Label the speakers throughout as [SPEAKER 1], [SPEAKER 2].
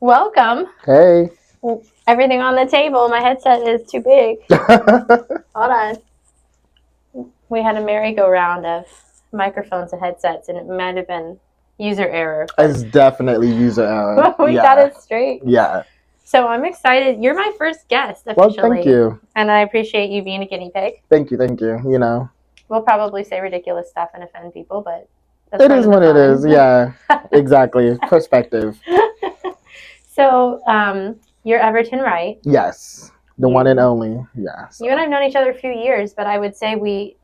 [SPEAKER 1] Welcome.
[SPEAKER 2] Hey.
[SPEAKER 1] Everything on the table. My headset is too big. Hold on. We had a merry-go-round of microphones and headsets, and it might have been user error.
[SPEAKER 2] It's definitely user error.
[SPEAKER 1] We got it straight.
[SPEAKER 2] Yeah.
[SPEAKER 1] So I'm excited. You're my first guest officially.
[SPEAKER 2] Well, thank you.
[SPEAKER 1] And I appreciate you being a guinea pig.
[SPEAKER 2] Thank you.
[SPEAKER 1] We'll probably say ridiculous stuff and offend people, but
[SPEAKER 2] that's it is what it is. Yeah, exactly. Perspective.
[SPEAKER 1] So, you're Everton Wright.
[SPEAKER 2] Yes. The one and only. Yeah.
[SPEAKER 1] So. You and I've known each other a few years, but I would say we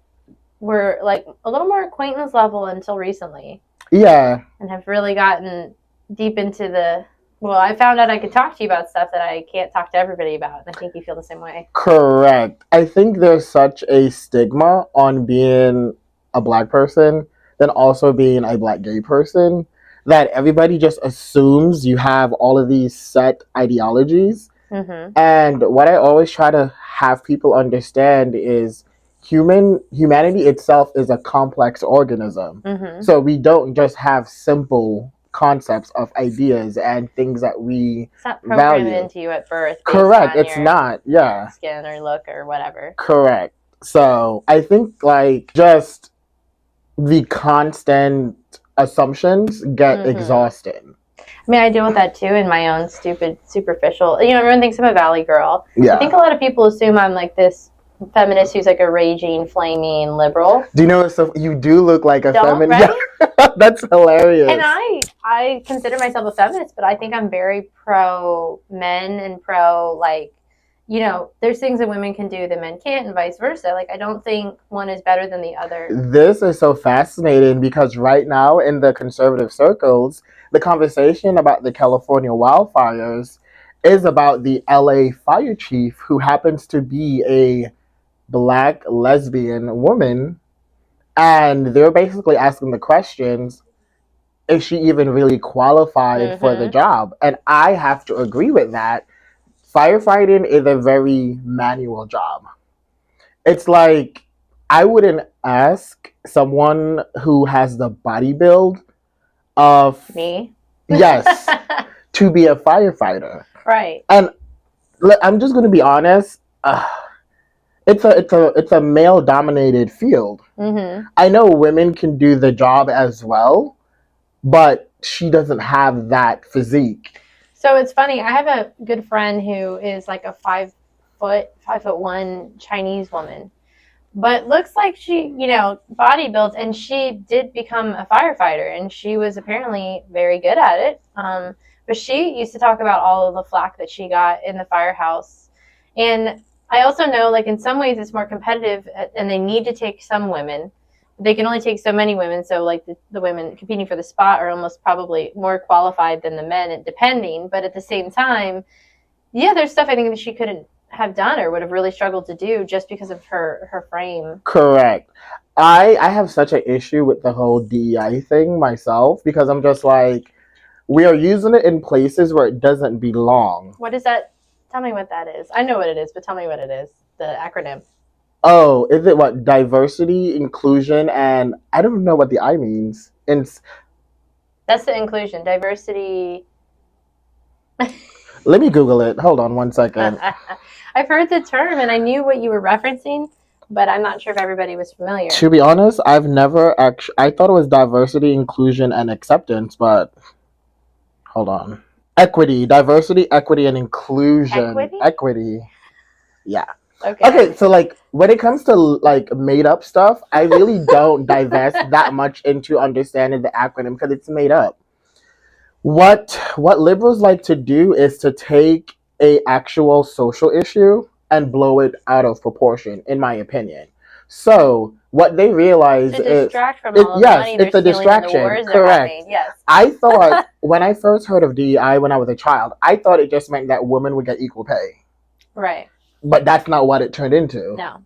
[SPEAKER 1] were like a little more acquaintance level until recently.
[SPEAKER 2] Yeah.
[SPEAKER 1] And have really gotten deep into I found out I could talk to you about stuff that I can't talk to everybody about. And I think you feel the same way.
[SPEAKER 2] Correct. I think there's such a stigma on being a Black person, then also being a Black gay person, that everybody just assumes you have all of these set ideologies.
[SPEAKER 1] Mm-hmm.
[SPEAKER 2] And what I always try to have people understand is humanity itself is a complex organism.
[SPEAKER 1] Mm-hmm.
[SPEAKER 2] So we don't just have simple concepts of ideas and things that we
[SPEAKER 1] it's not programmed
[SPEAKER 2] value
[SPEAKER 1] into you at birth.
[SPEAKER 2] Correct. It's not. Yeah.
[SPEAKER 1] Skin or look or whatever.
[SPEAKER 2] Correct. So I think just the constant assumptions get exhausting.
[SPEAKER 1] I mean, I deal with that too in my own stupid, superficial. Everyone thinks I'm a valley girl.
[SPEAKER 2] Yeah.
[SPEAKER 1] I think a lot of people assume I'm like this feminist who's like a raging, flaming liberal.
[SPEAKER 2] Do you know you do look like a feminist?
[SPEAKER 1] Right?
[SPEAKER 2] That's hilarious.
[SPEAKER 1] And I consider myself a feminist, but I think I'm very pro men and pro there's things that women can do that men can't and vice versa. Like, I don't think one is better than the other.
[SPEAKER 2] This is so fascinating because right now in the conservative circles, the conversation about the California wildfires is about the LA fire chief who happens to be a Black lesbian woman. And they're basically asking the questions, is she even really qualified for the job? And I have to agree with that. Firefighting is a very manual job. It's like, I wouldn't ask someone who has the body build of
[SPEAKER 1] me,
[SPEAKER 2] yes, to be a firefighter.
[SPEAKER 1] Right.
[SPEAKER 2] And I'm just going to be honest. It's a male dominated field.
[SPEAKER 1] Mm-hmm.
[SPEAKER 2] I know women can do the job as well, but she doesn't have that physique.
[SPEAKER 1] So it's funny. I have a good friend who is like a 5'1" Chinese woman, but looks like she, body built, and she did become a firefighter, and she was apparently very good at it. But she used to talk about all of the flack that she got in the firehouse. And I also know, like, in some ways it's more competitive, and they need to take some women. They can only take so many women, so like the women competing for the spot are almost probably more qualified than the men, depending. But at the same time, yeah, there's stuff I think that she couldn't have done or would have really struggled to do just because of her frame.
[SPEAKER 2] Correct. I have such an issue with the whole DEI thing myself, because I'm just like, we are using it in places where it doesn't belong.
[SPEAKER 1] What is that? Tell me what that is. I know what it is, but tell me what it is. The acronym.
[SPEAKER 2] Oh, is it what? Diversity, inclusion, and I don't know what the I means.
[SPEAKER 1] That's the inclusion. Diversity.
[SPEAKER 2] Let me Google it. Hold on 1 second.
[SPEAKER 1] I've heard the term, and I knew what you were referencing, but I'm not sure if everybody was familiar.
[SPEAKER 2] To be honest, I've never actually... I thought it was diversity, inclusion, and acceptance, but... Hold on. Equity. Diversity, equity, and inclusion. Equity. Yeah. Okay, so like when it comes to like made up stuff, I really don't divest that much into understanding the acronym because it's made up. What liberals like to do is to take a actual social issue and blow it out of proportion, in my opinion. So what they realize
[SPEAKER 1] to distract from all
[SPEAKER 2] yes,
[SPEAKER 1] the money
[SPEAKER 2] it's a distraction. Correct.
[SPEAKER 1] Yes.
[SPEAKER 2] I thought when I first heard of DEI when I was a child, I thought it just meant that women would get equal pay.
[SPEAKER 1] Right.
[SPEAKER 2] But that's not what it turned into.
[SPEAKER 1] No.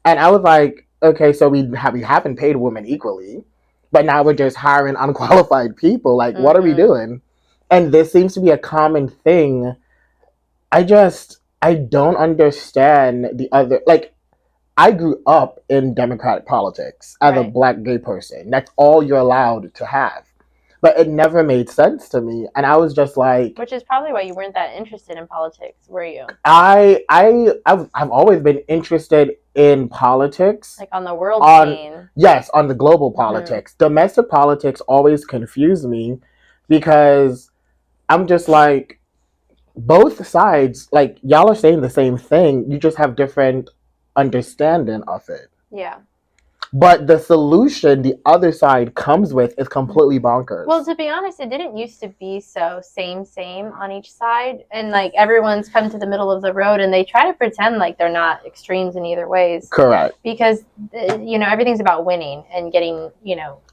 [SPEAKER 2] And I was like, okay, so we haven't paid women equally, but now we're just hiring unqualified people. Like, what are we doing? And this seems to be a common thing. I don't understand the other, like, I grew up in Democratic politics as a Black gay person. That's all you're allowed to have. but it never made sense to me. And I was just like,
[SPEAKER 1] Which is probably why you weren't that interested in politics, were you?
[SPEAKER 2] I've always been interested in politics.
[SPEAKER 1] Like on the world scene.
[SPEAKER 2] Yes, on the global politics. Domestic politics always confused me because I'm just like, both sides, like, y'all are saying the same thing. You just have different understanding of it.
[SPEAKER 1] Yeah.
[SPEAKER 2] But the solution the other side comes with is completely bonkers.
[SPEAKER 1] Well, to be honest, it didn't used to be so same on each side. And, like, everyone's come to the middle of the road, and they try to pretend like they're not extremes in either ways.
[SPEAKER 2] Correct.
[SPEAKER 1] Because, everything's about winning and getting,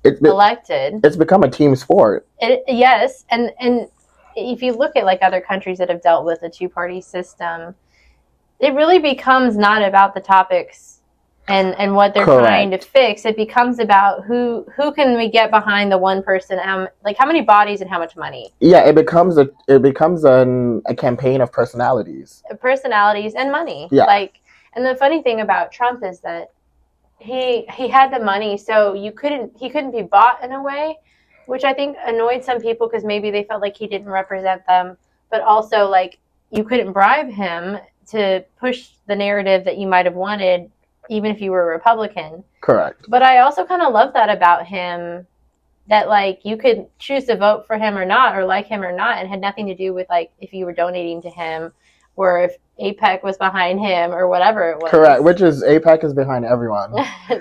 [SPEAKER 1] elected.
[SPEAKER 2] It's become a team sport.
[SPEAKER 1] Yes. And if you look at, like, other countries that have dealt with a two-party system, it really becomes not about the topics and what they're
[SPEAKER 2] Correct.
[SPEAKER 1] trying to fix. It becomes about who can we get behind the one person, like how many bodies and how much money.
[SPEAKER 2] Yeah, it becomes a campaign of personalities
[SPEAKER 1] And money.
[SPEAKER 2] Yeah.
[SPEAKER 1] Like, and the funny thing about Trump is that he had the money, so he couldn't be bought in a way, which I think annoyed some people because maybe they felt like he didn't represent them, but also like you couldn't bribe him to push the narrative that you might have wanted, even if you were a Republican.
[SPEAKER 2] Correct.
[SPEAKER 1] But I also kind of love that about him, that like you could choose to vote for him or not, or like him or not, and had nothing to do with like if you were donating to him or if APEC was behind him or whatever it was.
[SPEAKER 2] Correct. Which is APEC is behind everyone.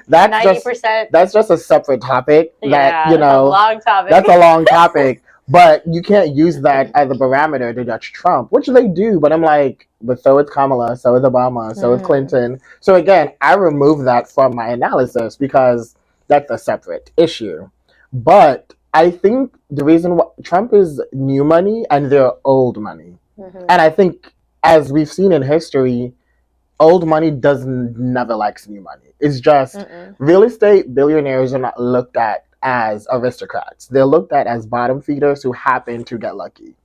[SPEAKER 1] That's 90%.
[SPEAKER 2] That's just a separate topic.
[SPEAKER 1] That's a long topic.
[SPEAKER 2] That's a long topic. But you can't use that as a barometer to judge Trump, which they do. But I'm like, but so is Kamala, so is Obama, so is Clinton. So again, I remove that from my analysis because that's a separate issue. But I think the reason why Trump is new money and they're old money. And I think, as we've seen in history, old money never likes new money. It's just real estate billionaires are not looked at as aristocrats. They're looked at as bottom feeders who happen to get lucky.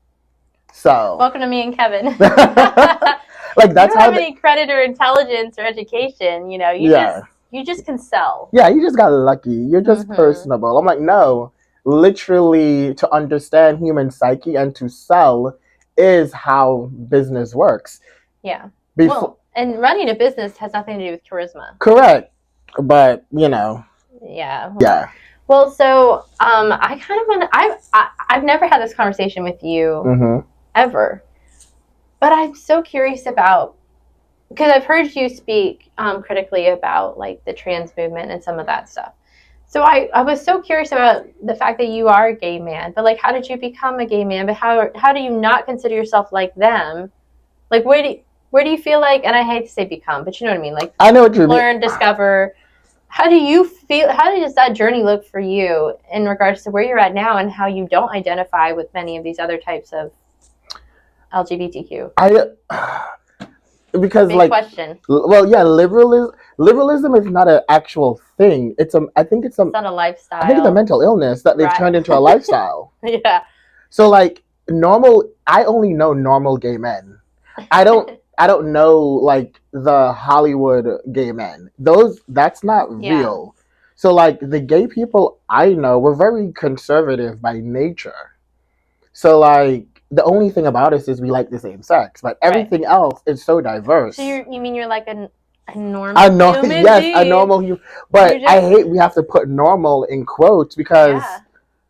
[SPEAKER 2] So
[SPEAKER 1] welcome to me and Kevin.
[SPEAKER 2] Like that's
[SPEAKER 1] you don't have any credit or intelligence or education. You just can sell.
[SPEAKER 2] Yeah, you just got lucky. You're just personable. I'm like, no, literally, to understand human psyche and to sell is how business works.
[SPEAKER 1] Yeah. And running a business has nothing to do with charisma.
[SPEAKER 2] Correct. But,
[SPEAKER 1] Yeah.
[SPEAKER 2] Yeah.
[SPEAKER 1] Well, so I kind of want to. I've never had this conversation with you ever, but I'm so curious about, because I've heard you speak critically about like the trans movement and some of that stuff. So I was so curious about the fact that you are a gay man, but like, how did you become a gay man? But how do you not consider yourself like them? Like, where do you feel like? And I hate to say become, but you know what I mean. Like,
[SPEAKER 2] I know what you
[SPEAKER 1] learn, discover. How do you feel? How does that journey look for you in regards to where you're at now and how you don't identify with many of these other types of LGBTQ?
[SPEAKER 2] Because
[SPEAKER 1] big
[SPEAKER 2] like
[SPEAKER 1] question.
[SPEAKER 2] Well, yeah, liberalism is not an actual thing. It's not a lifestyle. I think it's a mental illness that they've turned into a lifestyle.
[SPEAKER 1] Yeah.
[SPEAKER 2] So like I only know normal gay men. I don't know like the Hollywood gay men. That's not real. So like the gay people I know were very conservative by nature. So like the only thing about us is we like the same sex, but everything else is so diverse.
[SPEAKER 1] So you mean you're like a normal human?
[SPEAKER 2] Yes, a normal human. But I hate we have to put normal in quotes because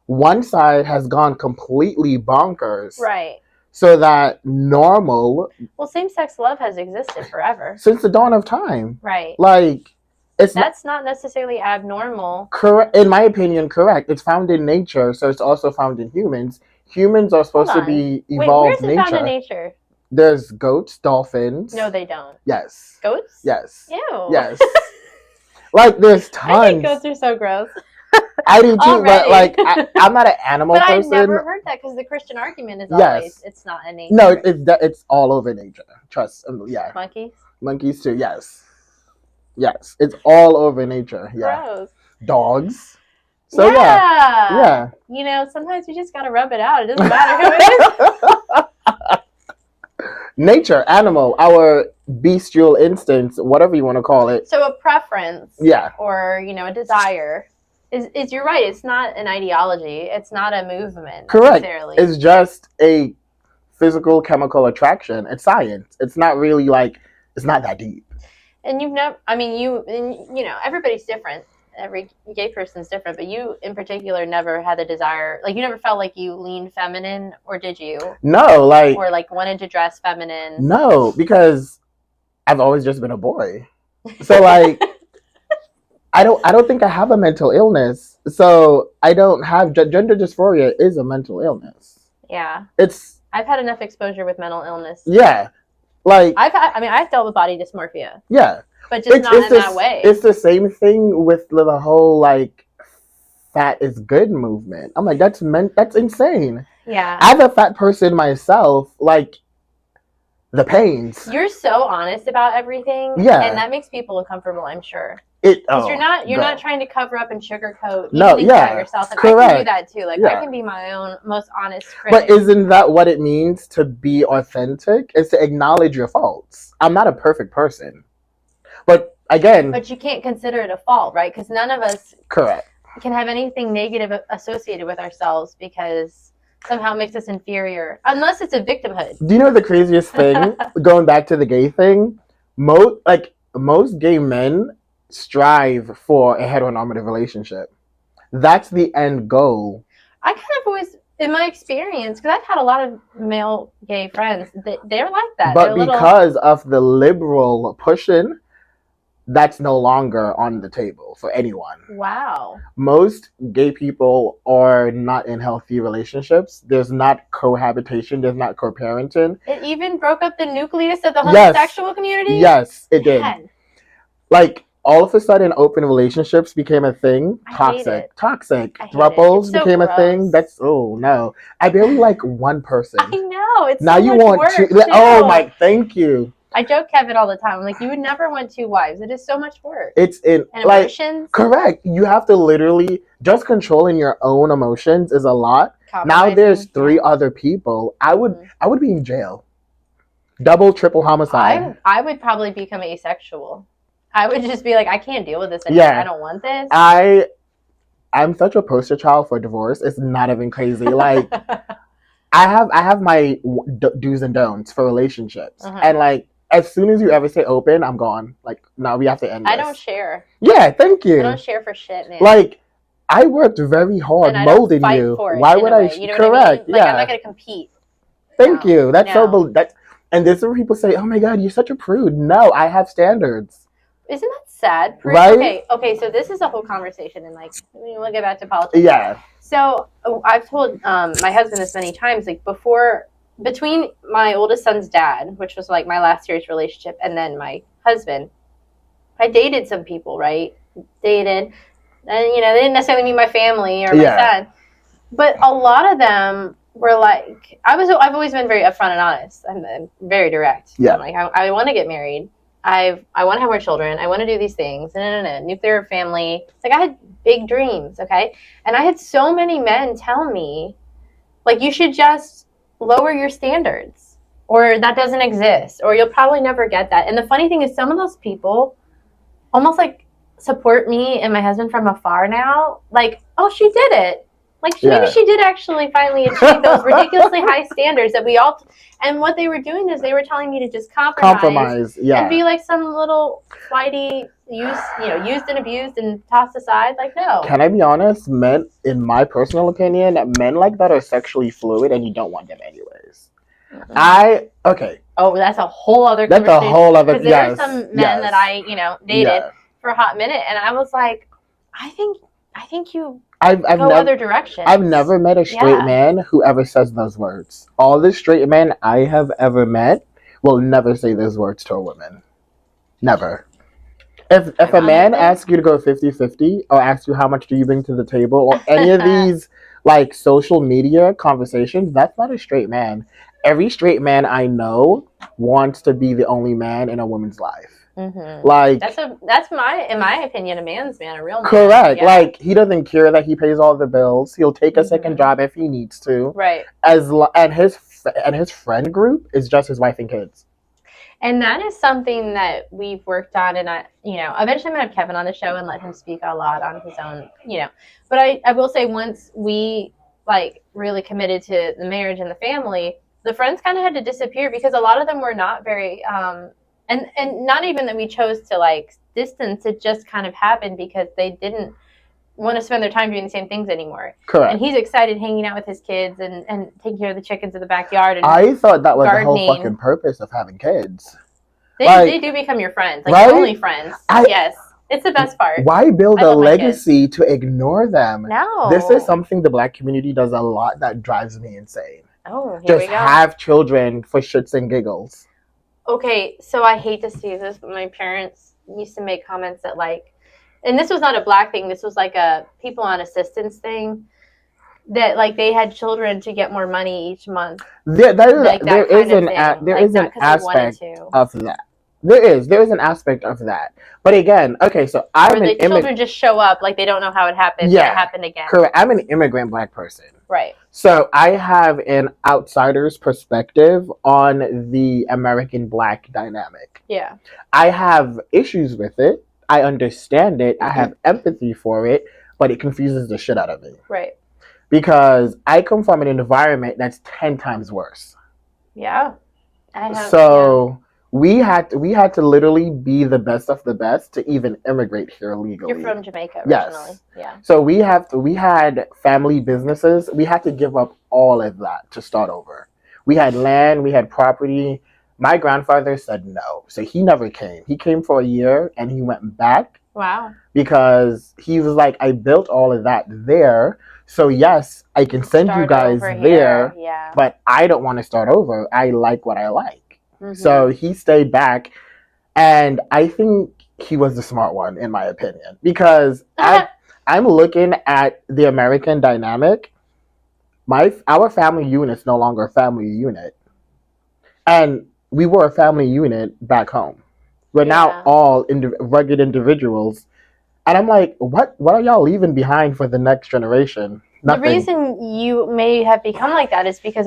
[SPEAKER 2] one side has gone completely bonkers.
[SPEAKER 1] Right.
[SPEAKER 2] So that normal...
[SPEAKER 1] Well, same-sex love has existed forever.
[SPEAKER 2] Since the dawn of time.
[SPEAKER 1] Right.
[SPEAKER 2] Like,
[SPEAKER 1] that's not necessarily abnormal.
[SPEAKER 2] Correct. In my opinion, correct. It's found in nature, so it's also found in humans. Humans are supposed to be evolved nature.
[SPEAKER 1] Where's it found in nature?
[SPEAKER 2] There's goats, dolphins.
[SPEAKER 1] No, they don't.
[SPEAKER 2] Yes.
[SPEAKER 1] Goats?
[SPEAKER 2] Yes.
[SPEAKER 1] Ew.
[SPEAKER 2] Yes. Like, there's tons.
[SPEAKER 1] I think goats are so gross.
[SPEAKER 2] I do too, but like I'm not an animal person.
[SPEAKER 1] But I've never heard that because the Christian argument is always it's not in nature.
[SPEAKER 2] No, it's all over nature. Trust. Yeah. Monkeys too. Yes. It's all over nature. Yeah.
[SPEAKER 1] Gross.
[SPEAKER 2] Dogs. So yeah.
[SPEAKER 1] Sometimes you just gotta rub it out. It doesn't matter who it is.
[SPEAKER 2] Nature, animal, our bestial instincts, whatever you want to call it.
[SPEAKER 1] So a preference.
[SPEAKER 2] Yeah.
[SPEAKER 1] Or a desire. is you're right. It's not an ideology. It's not a movement
[SPEAKER 2] Correct.
[SPEAKER 1] necessarily.
[SPEAKER 2] It's just a physical chemical attraction. It's science. It's not really like, it's not that deep.
[SPEAKER 1] And you've never, I mean, you know, everybody's different. Every gay person's different, but you in particular never had the desire, like you never felt like you leaned feminine, or did you?
[SPEAKER 2] No, like,
[SPEAKER 1] or like wanted to dress feminine?
[SPEAKER 2] no, because I've always just been a boy. So like, I don't think I have a mental illness. So I don't have gender dysphoria is a mental illness.
[SPEAKER 1] Yeah.
[SPEAKER 2] I've
[SPEAKER 1] had enough exposure with mental illness.
[SPEAKER 2] Yeah. Like,
[SPEAKER 1] I've dealt with body dysmorphia.
[SPEAKER 2] Yeah.
[SPEAKER 1] But just not in that way.
[SPEAKER 2] It's the same thing with the whole like fat is good movement. I'm like, that's insane.
[SPEAKER 1] Yeah.
[SPEAKER 2] As a fat person myself, like, the pains.
[SPEAKER 1] You're so honest about everything.
[SPEAKER 2] Yeah.
[SPEAKER 1] And that makes people uncomfortable, I'm sure.
[SPEAKER 2] Because
[SPEAKER 1] you're not trying to cover up and sugarcoat.
[SPEAKER 2] No,
[SPEAKER 1] things about yourself. And
[SPEAKER 2] correct.
[SPEAKER 1] I can do that too. Like, I can be my own most honest critic.
[SPEAKER 2] But isn't that what it means to be authentic? Is to acknowledge your faults. I'm not a perfect person. But again...
[SPEAKER 1] But you can't consider it a fault, right? Because none of us...
[SPEAKER 2] Correct.
[SPEAKER 1] ...can have anything negative associated with ourselves because somehow it makes us inferior. Unless it's a victimhood.
[SPEAKER 2] Do you know the craziest thing? Going back to the gay thing? Most gay men strive for a heteronormative relationship. That's the end goal.
[SPEAKER 1] I kind of always, in my experience, because I've had a lot of male gay friends, they're like that.
[SPEAKER 2] But because of the liberal pushing, that's no longer on the table for anyone.
[SPEAKER 1] Wow.
[SPEAKER 2] Most gay people are not in healthy relationships. There's not cohabitation. There's not co-parenting.
[SPEAKER 1] It even broke up the nucleus of the homosexual community?
[SPEAKER 2] Yes, it did. Like, all of a sudden, open relationships became a thing. Toxic. Thruples became a thing. That's, oh no. I barely like one person.
[SPEAKER 1] I know. It's
[SPEAKER 2] now
[SPEAKER 1] so
[SPEAKER 2] you
[SPEAKER 1] much
[SPEAKER 2] want
[SPEAKER 1] work
[SPEAKER 2] two.
[SPEAKER 1] too.
[SPEAKER 2] Oh my, thank you.
[SPEAKER 1] I joke Kevin all the time. I'm like, you would never want 2 wives. It is so much work.
[SPEAKER 2] It's in
[SPEAKER 1] and emotions.
[SPEAKER 2] Correct. You have to literally just controlling your own emotions is a lot. Now there's 3 other people. I would be in jail. Double, triple homicide.
[SPEAKER 1] I would probably become asexual. I would just be like, I can't deal with this anymore. I don't want this.
[SPEAKER 2] I'm such a poster child for divorce. It's not even crazy. Like, I have my do's and don'ts for relationships, and like, as soon as you ever say open, I'm gone. Like, no, we have to end this.
[SPEAKER 1] I don't share.
[SPEAKER 2] Yeah, thank you.
[SPEAKER 1] I don't share for shit, man.
[SPEAKER 2] Like, I worked very hard molding you. Why would I?
[SPEAKER 1] You know
[SPEAKER 2] correct.
[SPEAKER 1] What I mean? Like, I'm not gonna compete.
[SPEAKER 2] Thank you. That's so. And this is where people say, "Oh my God, you're such a prude." No, I have standards.
[SPEAKER 1] Isn't that sad?
[SPEAKER 2] Right?
[SPEAKER 1] Okay. So this is a whole conversation, and like, we'll get back to politics.
[SPEAKER 2] Yeah.
[SPEAKER 1] So I've told my husband this many times. Like, between my oldest son's dad, which was like my last serious relationship, and then my husband, I dated some people, right? Dated, and they didn't necessarily meet my family or my son, but a lot of them were like, I've always been very upfront and honest. I'm very direct.
[SPEAKER 2] Yeah.
[SPEAKER 1] I'm like, I want to get married. I want to have more children. I want to do these things. No. Nuclear family. Like, I had big dreams, okay? And I had so many men tell me, like, you should just lower your standards, or that doesn't exist, or you'll probably never get that. And the funny thing is, some of those people almost like support me and my husband from afar now. Like, oh, she did it. Like, maybe she did actually finally achieve those ridiculously high standards that we all... And what they were doing is they were telling me to just compromise and be like some little flighty, used and abused and tossed aside. Like, no.
[SPEAKER 2] Can I be honest? Men, in my personal opinion, men like that are sexually fluid and you don't want them anyways.
[SPEAKER 1] Oh, that's a whole other conversation.
[SPEAKER 2] That's a whole other...
[SPEAKER 1] Because there are some men that I, dated for a hot minute, and I was like, I think you... I've go other directions.
[SPEAKER 2] I've never met a straight man who ever says those words. All the straight men I have ever met will never say those words to a woman. Never. If a man asks you to go 50-50 or asks you how much do you bring to the table or any of these like social media conversations, that's not a straight man. Every straight man I know wants to be the only man in a woman's life.
[SPEAKER 1] Mm-hmm.
[SPEAKER 2] Like,
[SPEAKER 1] that's in my opinion, a man's man, a real man.
[SPEAKER 2] Correct. Yeah. Like, he doesn't care that he pays all the bills. He'll take a second job if he needs to.
[SPEAKER 1] Right.
[SPEAKER 2] And his friend group is just his wife and kids.
[SPEAKER 1] And that is something that we've worked on. And eventually I'm going to have Kevin on the show and let him speak a lot on his own. But I will say once we like really committed to the marriage and the family, the friends kind of had to disappear because a lot of them were not very, and not even that we chose to like distance. It just kind of happened because they didn't want to spend their time doing the same things anymore.
[SPEAKER 2] Correct.
[SPEAKER 1] And he's excited hanging out with his kids and taking care of the chickens in the backyard. And
[SPEAKER 2] I thought that was
[SPEAKER 1] gardening.
[SPEAKER 2] The whole fucking purpose of having kids.
[SPEAKER 1] They do become your friends, like
[SPEAKER 2] right?
[SPEAKER 1] only friends. Yes, it's the best part.
[SPEAKER 2] Why build a legacy to ignore them?
[SPEAKER 1] No.
[SPEAKER 2] This is something the Black community does a lot that drives me insane.
[SPEAKER 1] Oh,
[SPEAKER 2] here we go. Just have children for shits and giggles.
[SPEAKER 1] Okay, so I hate to see this, but my parents used to make comments that like, and this was not a Black thing, this was like a people on assistance thing, that like they had children to get more money each month.
[SPEAKER 2] There is an aspect of that. There is an aspect of that. But again, okay, so I'm an
[SPEAKER 1] children just show up like they don't know how it happened. Yeah, it happened again.
[SPEAKER 2] Correct. I'm an immigrant Black person.
[SPEAKER 1] Right.
[SPEAKER 2] So I have an outsider's perspective on the American Black dynamic.
[SPEAKER 1] Yeah.
[SPEAKER 2] I have issues with it. I understand it. I have empathy for it, but it confuses the shit out of me.
[SPEAKER 1] Right.
[SPEAKER 2] Because I come from an environment that's 10 times worse.
[SPEAKER 1] Yeah.
[SPEAKER 2] We had to literally be the best of the best to even immigrate here legally.
[SPEAKER 1] You're from Jamaica originally.
[SPEAKER 2] Yes.
[SPEAKER 1] Yeah.
[SPEAKER 2] So we had family businesses. We had to give up all of that to start over. We had land, we had property. My grandfather said no. So he never came. He came for a year and he went back.
[SPEAKER 1] Wow.
[SPEAKER 2] Because he was like, I built all of that there. So yes, I can send you guys there.
[SPEAKER 1] Yeah.
[SPEAKER 2] But I don't want to start over. I like what I like. Mm-hmm. So he stayed back, and I think he was the smart one, in my opinion, because I'm looking at the American dynamic. Our family unit is no longer a family unit, and we were a family unit back home. We're now all rugged individuals, and I'm like, what are y'all leaving behind for the next generation? Nothing. The
[SPEAKER 1] reason you may have become like that is because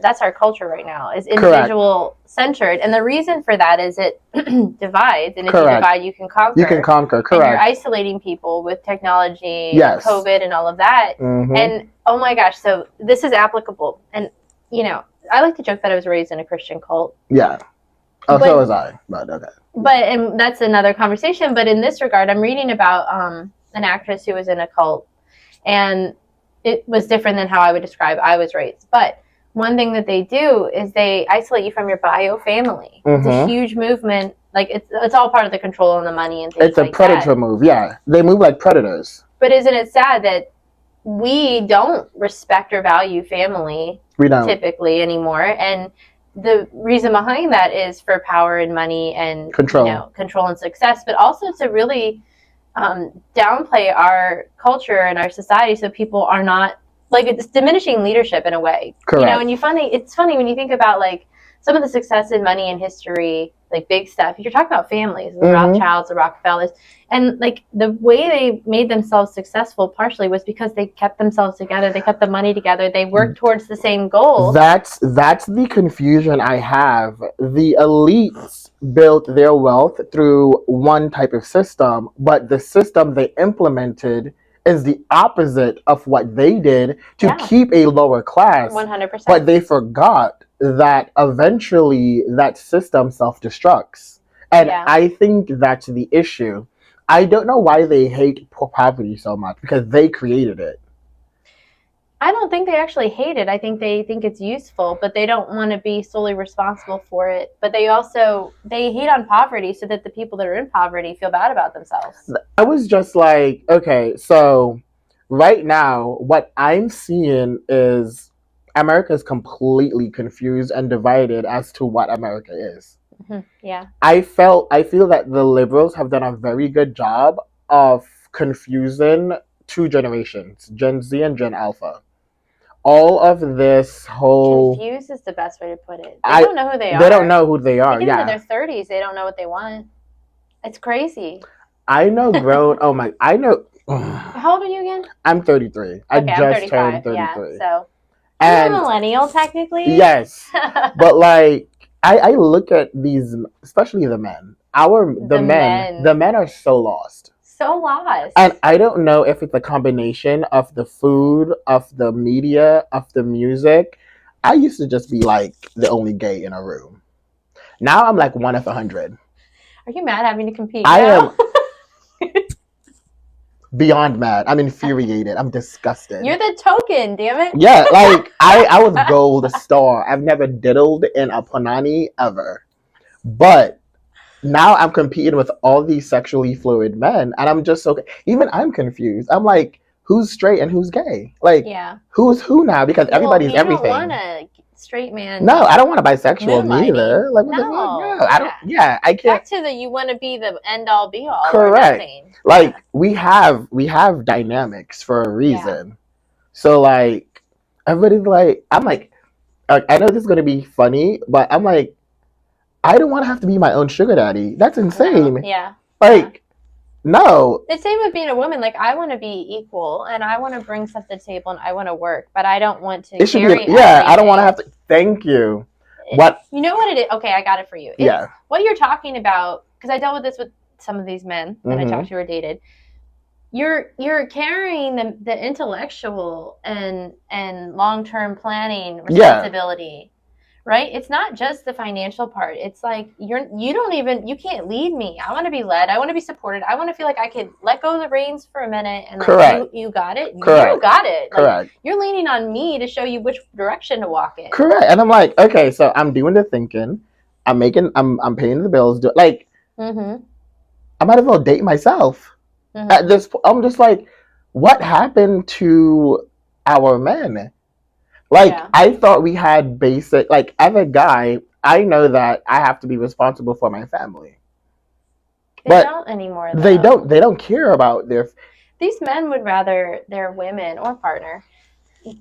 [SPEAKER 1] that's our culture right now, is individual centered. And the reason for that is it divides. And if you divide, you can conquer.
[SPEAKER 2] You can conquer, correct.
[SPEAKER 1] And you're isolating people with technology,
[SPEAKER 2] yes.
[SPEAKER 1] COVID and all of that.
[SPEAKER 2] Mm-hmm.
[SPEAKER 1] And oh my gosh, so this is applicable. And, I like to joke that I was raised in a Christian cult.
[SPEAKER 2] Yeah. Oh, so was I. But okay.
[SPEAKER 1] And that's another conversation. But in this regard, I'm reading about an actress who was in a cult. And it was different than how I would describe I was raised. But one thing that they do is they isolate you from your bio family. Mm-hmm. It's a huge movement. Like it's all part of the control and the money and things like that.
[SPEAKER 2] It's a predator move, yeah. They move like predators.
[SPEAKER 1] But isn't it sad that we don't respect or value family typically anymore? And the reason behind that is for power and money and control and success, but also to really downplay our culture and our society so people are not, like, it's diminishing leadership in a way.
[SPEAKER 2] Correct.
[SPEAKER 1] And it's funny when you think about like some of the success in money and history, like big stuff. You're talking about families, the Rothschilds, the Rockefellers, and like the way they made themselves successful partially was because they kept themselves together. They kept the money together. They worked towards the same goal.
[SPEAKER 2] That's the confusion I have. The elites built their wealth through one type of system, but the system they implemented is the opposite of what they did to keep a lower class.
[SPEAKER 1] 100%.
[SPEAKER 2] But they forgot that eventually that system self-destructs. And I think that's the issue. I don't know why they hate poverty so much, because they created it.
[SPEAKER 1] I don't think they actually hate it. I think they think it's useful, but they don't want to be solely responsible for it. But they hate on poverty so that the people that are in poverty feel bad about themselves.
[SPEAKER 2] I was just like, okay, so right now what I'm seeing is America is completely confused and divided as to what America is.
[SPEAKER 1] Mm-hmm. Yeah.
[SPEAKER 2] I feel that the liberals have done a very good job of confusing two generations, Gen Z and Gen Alpha. All of this whole...
[SPEAKER 1] Confused is the best way to put it. They don't know who they are.
[SPEAKER 2] They don't know who they are,
[SPEAKER 1] They get into their 30s, they don't know what they want. It's crazy.
[SPEAKER 2] I know I know...
[SPEAKER 1] How old are you again?
[SPEAKER 2] I'm 33.
[SPEAKER 1] Okay, I'm 35. Turned 33. Yeah, so... I'm a millennial, technically.
[SPEAKER 2] Yes. But, like, I look at these, especially the men. The men are so lost.
[SPEAKER 1] So lost.
[SPEAKER 2] And I don't know if it's a combination of the food, of the media, of the music. I used to just be like the only gay in a room. Now I'm like one of 100.
[SPEAKER 1] Are you mad having to compete
[SPEAKER 2] I
[SPEAKER 1] now?
[SPEAKER 2] am beyond mad. I'm infuriated. I'm disgusted.
[SPEAKER 1] You're the token, damn it.
[SPEAKER 2] Yeah, like I was gold star. I've never diddled in a punani ever. But now I'm competing with all these sexually fluid men, and I'm just so even I'm confused. I'm like, who's straight and who's gay? Like,
[SPEAKER 1] Yeah.
[SPEAKER 2] Who's who now? Because everybody's everything.
[SPEAKER 1] You don't want a straight man.
[SPEAKER 2] No, I don't want a bisexual neither. Like, what
[SPEAKER 1] no,
[SPEAKER 2] the fuck? No, I don't. Yeah, I can't.
[SPEAKER 1] Back to the you want to be the end all be all.
[SPEAKER 2] Correct.
[SPEAKER 1] Or nothing.
[SPEAKER 2] Like we have dynamics for a reason. Yeah. So like everybody's like, I'm like, I know this is gonna be funny, but I'm like, I don't want to have to be my own sugar daddy. That's insane.
[SPEAKER 1] No. Yeah.
[SPEAKER 2] Like, no.
[SPEAKER 1] The same with being a woman. Like, I want to be equal, and I want to bring stuff to the table, and I want to work, but I don't want to carry
[SPEAKER 2] I don't want to have to. Thank you. What?
[SPEAKER 1] You know what it is? Okay, I got it for you.
[SPEAKER 2] Yeah.
[SPEAKER 1] What you're talking about, because I dealt with this with some of these men that I talked to or dated. You're carrying the intellectual and long-term planning responsibility. Yeah. Right? It's not just the financial part. It's like you can't lead me. I want to be led. I want to be supported. I want to feel like I can let go of the reins for a minute and like, you got it.
[SPEAKER 2] Correct.
[SPEAKER 1] You got it. Like,
[SPEAKER 2] correct.
[SPEAKER 1] You're leaning on me to show you which direction to walk in.
[SPEAKER 2] Correct. And I'm like, okay, so I'm doing the thinking. I'm paying the bills. Like, I might as well date myself. At this point, I'm just like, what happened to our men? Like, yeah. I thought we had basic, like, as a guy, I know that I have to be responsible for my family.
[SPEAKER 1] They don't anymore, though.
[SPEAKER 2] They don't care about
[SPEAKER 1] These men would rather their women or partner,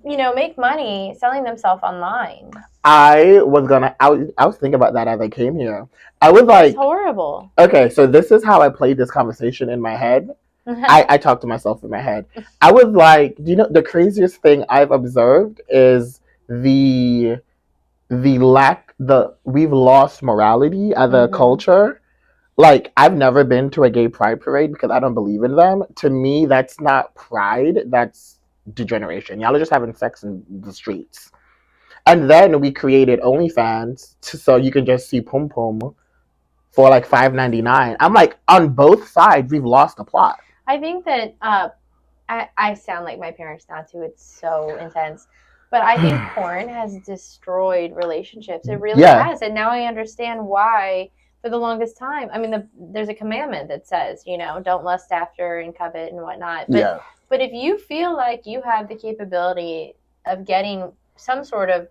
[SPEAKER 1] make money selling themselves online.
[SPEAKER 2] I was thinking about that as I came here. I was like,
[SPEAKER 1] it's horrible.
[SPEAKER 2] Okay, so this is how I played this conversation in my head. I talked to myself in my head. I was like, the craziest thing I've observed is we've lost morality as a culture. Like, I've never been to a gay pride parade because I don't believe in them. To me, that's not pride, that's degeneration. Y'all are just having sex in the streets. And then we created OnlyFans so you can just see pum pum for like $5.99. I'm like, on both sides, we've lost the plot.
[SPEAKER 1] I think that I sound like my parents now too. It's so intense. But I think porn has destroyed relationships. It really has. And now I understand why for the longest time. I mean, there's a commandment that says, don't lust after and covet and whatnot. But if you feel like you have the capability of getting some sort of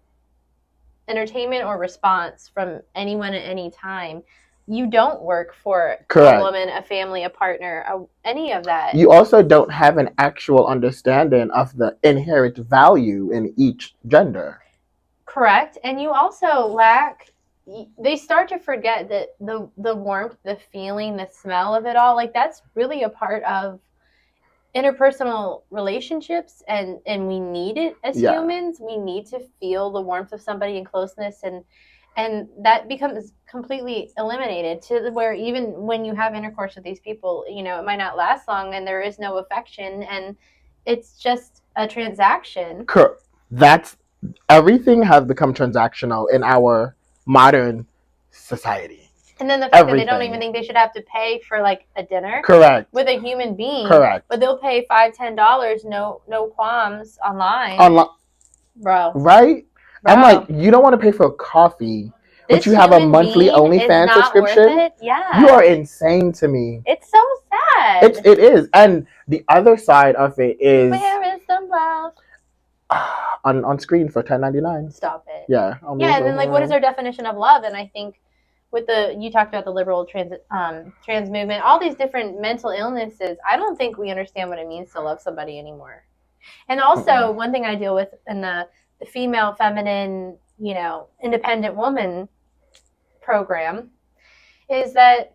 [SPEAKER 1] entertainment or response from anyone at any time, you don't work for a woman, a family, a partner, any of that.
[SPEAKER 2] You also don't have an actual understanding of the inherent value in each gender.
[SPEAKER 1] Correct. And you also lack, they start to forget that the warmth, the feeling, the smell of it all, like that's really a part of interpersonal relationships, and we need it as humans. We need to feel the warmth of somebody and closeness, and that becomes completely eliminated to where even when you have intercourse with these people, it might not last long and there is no affection and it's just a transaction.
[SPEAKER 2] That's everything has become transactional in our modern society.
[SPEAKER 1] And then the fact that they don't even think they should have to pay for like a dinner.
[SPEAKER 2] Correct.
[SPEAKER 1] With a human being.
[SPEAKER 2] Correct.
[SPEAKER 1] But they'll pay $5-10, no qualms online. Bro.
[SPEAKER 2] Right? Bro. I'm like, you don't want to pay for a coffee, but you have a monthly OnlyFans subscription?
[SPEAKER 1] Yeah.
[SPEAKER 2] You are insane to me.
[SPEAKER 1] It's so sad.
[SPEAKER 2] It is. And the other side of it is,
[SPEAKER 1] where is the love?
[SPEAKER 2] On screen for $10.99.
[SPEAKER 1] Stop it.
[SPEAKER 2] Yeah.
[SPEAKER 1] And then like, what is our definition of love? And I think with you talked about the liberal trans movement, all these different mental illnesses, I don't think we understand what it means to love somebody anymore. And also, one thing I deal with in the female, feminine, independent woman program is that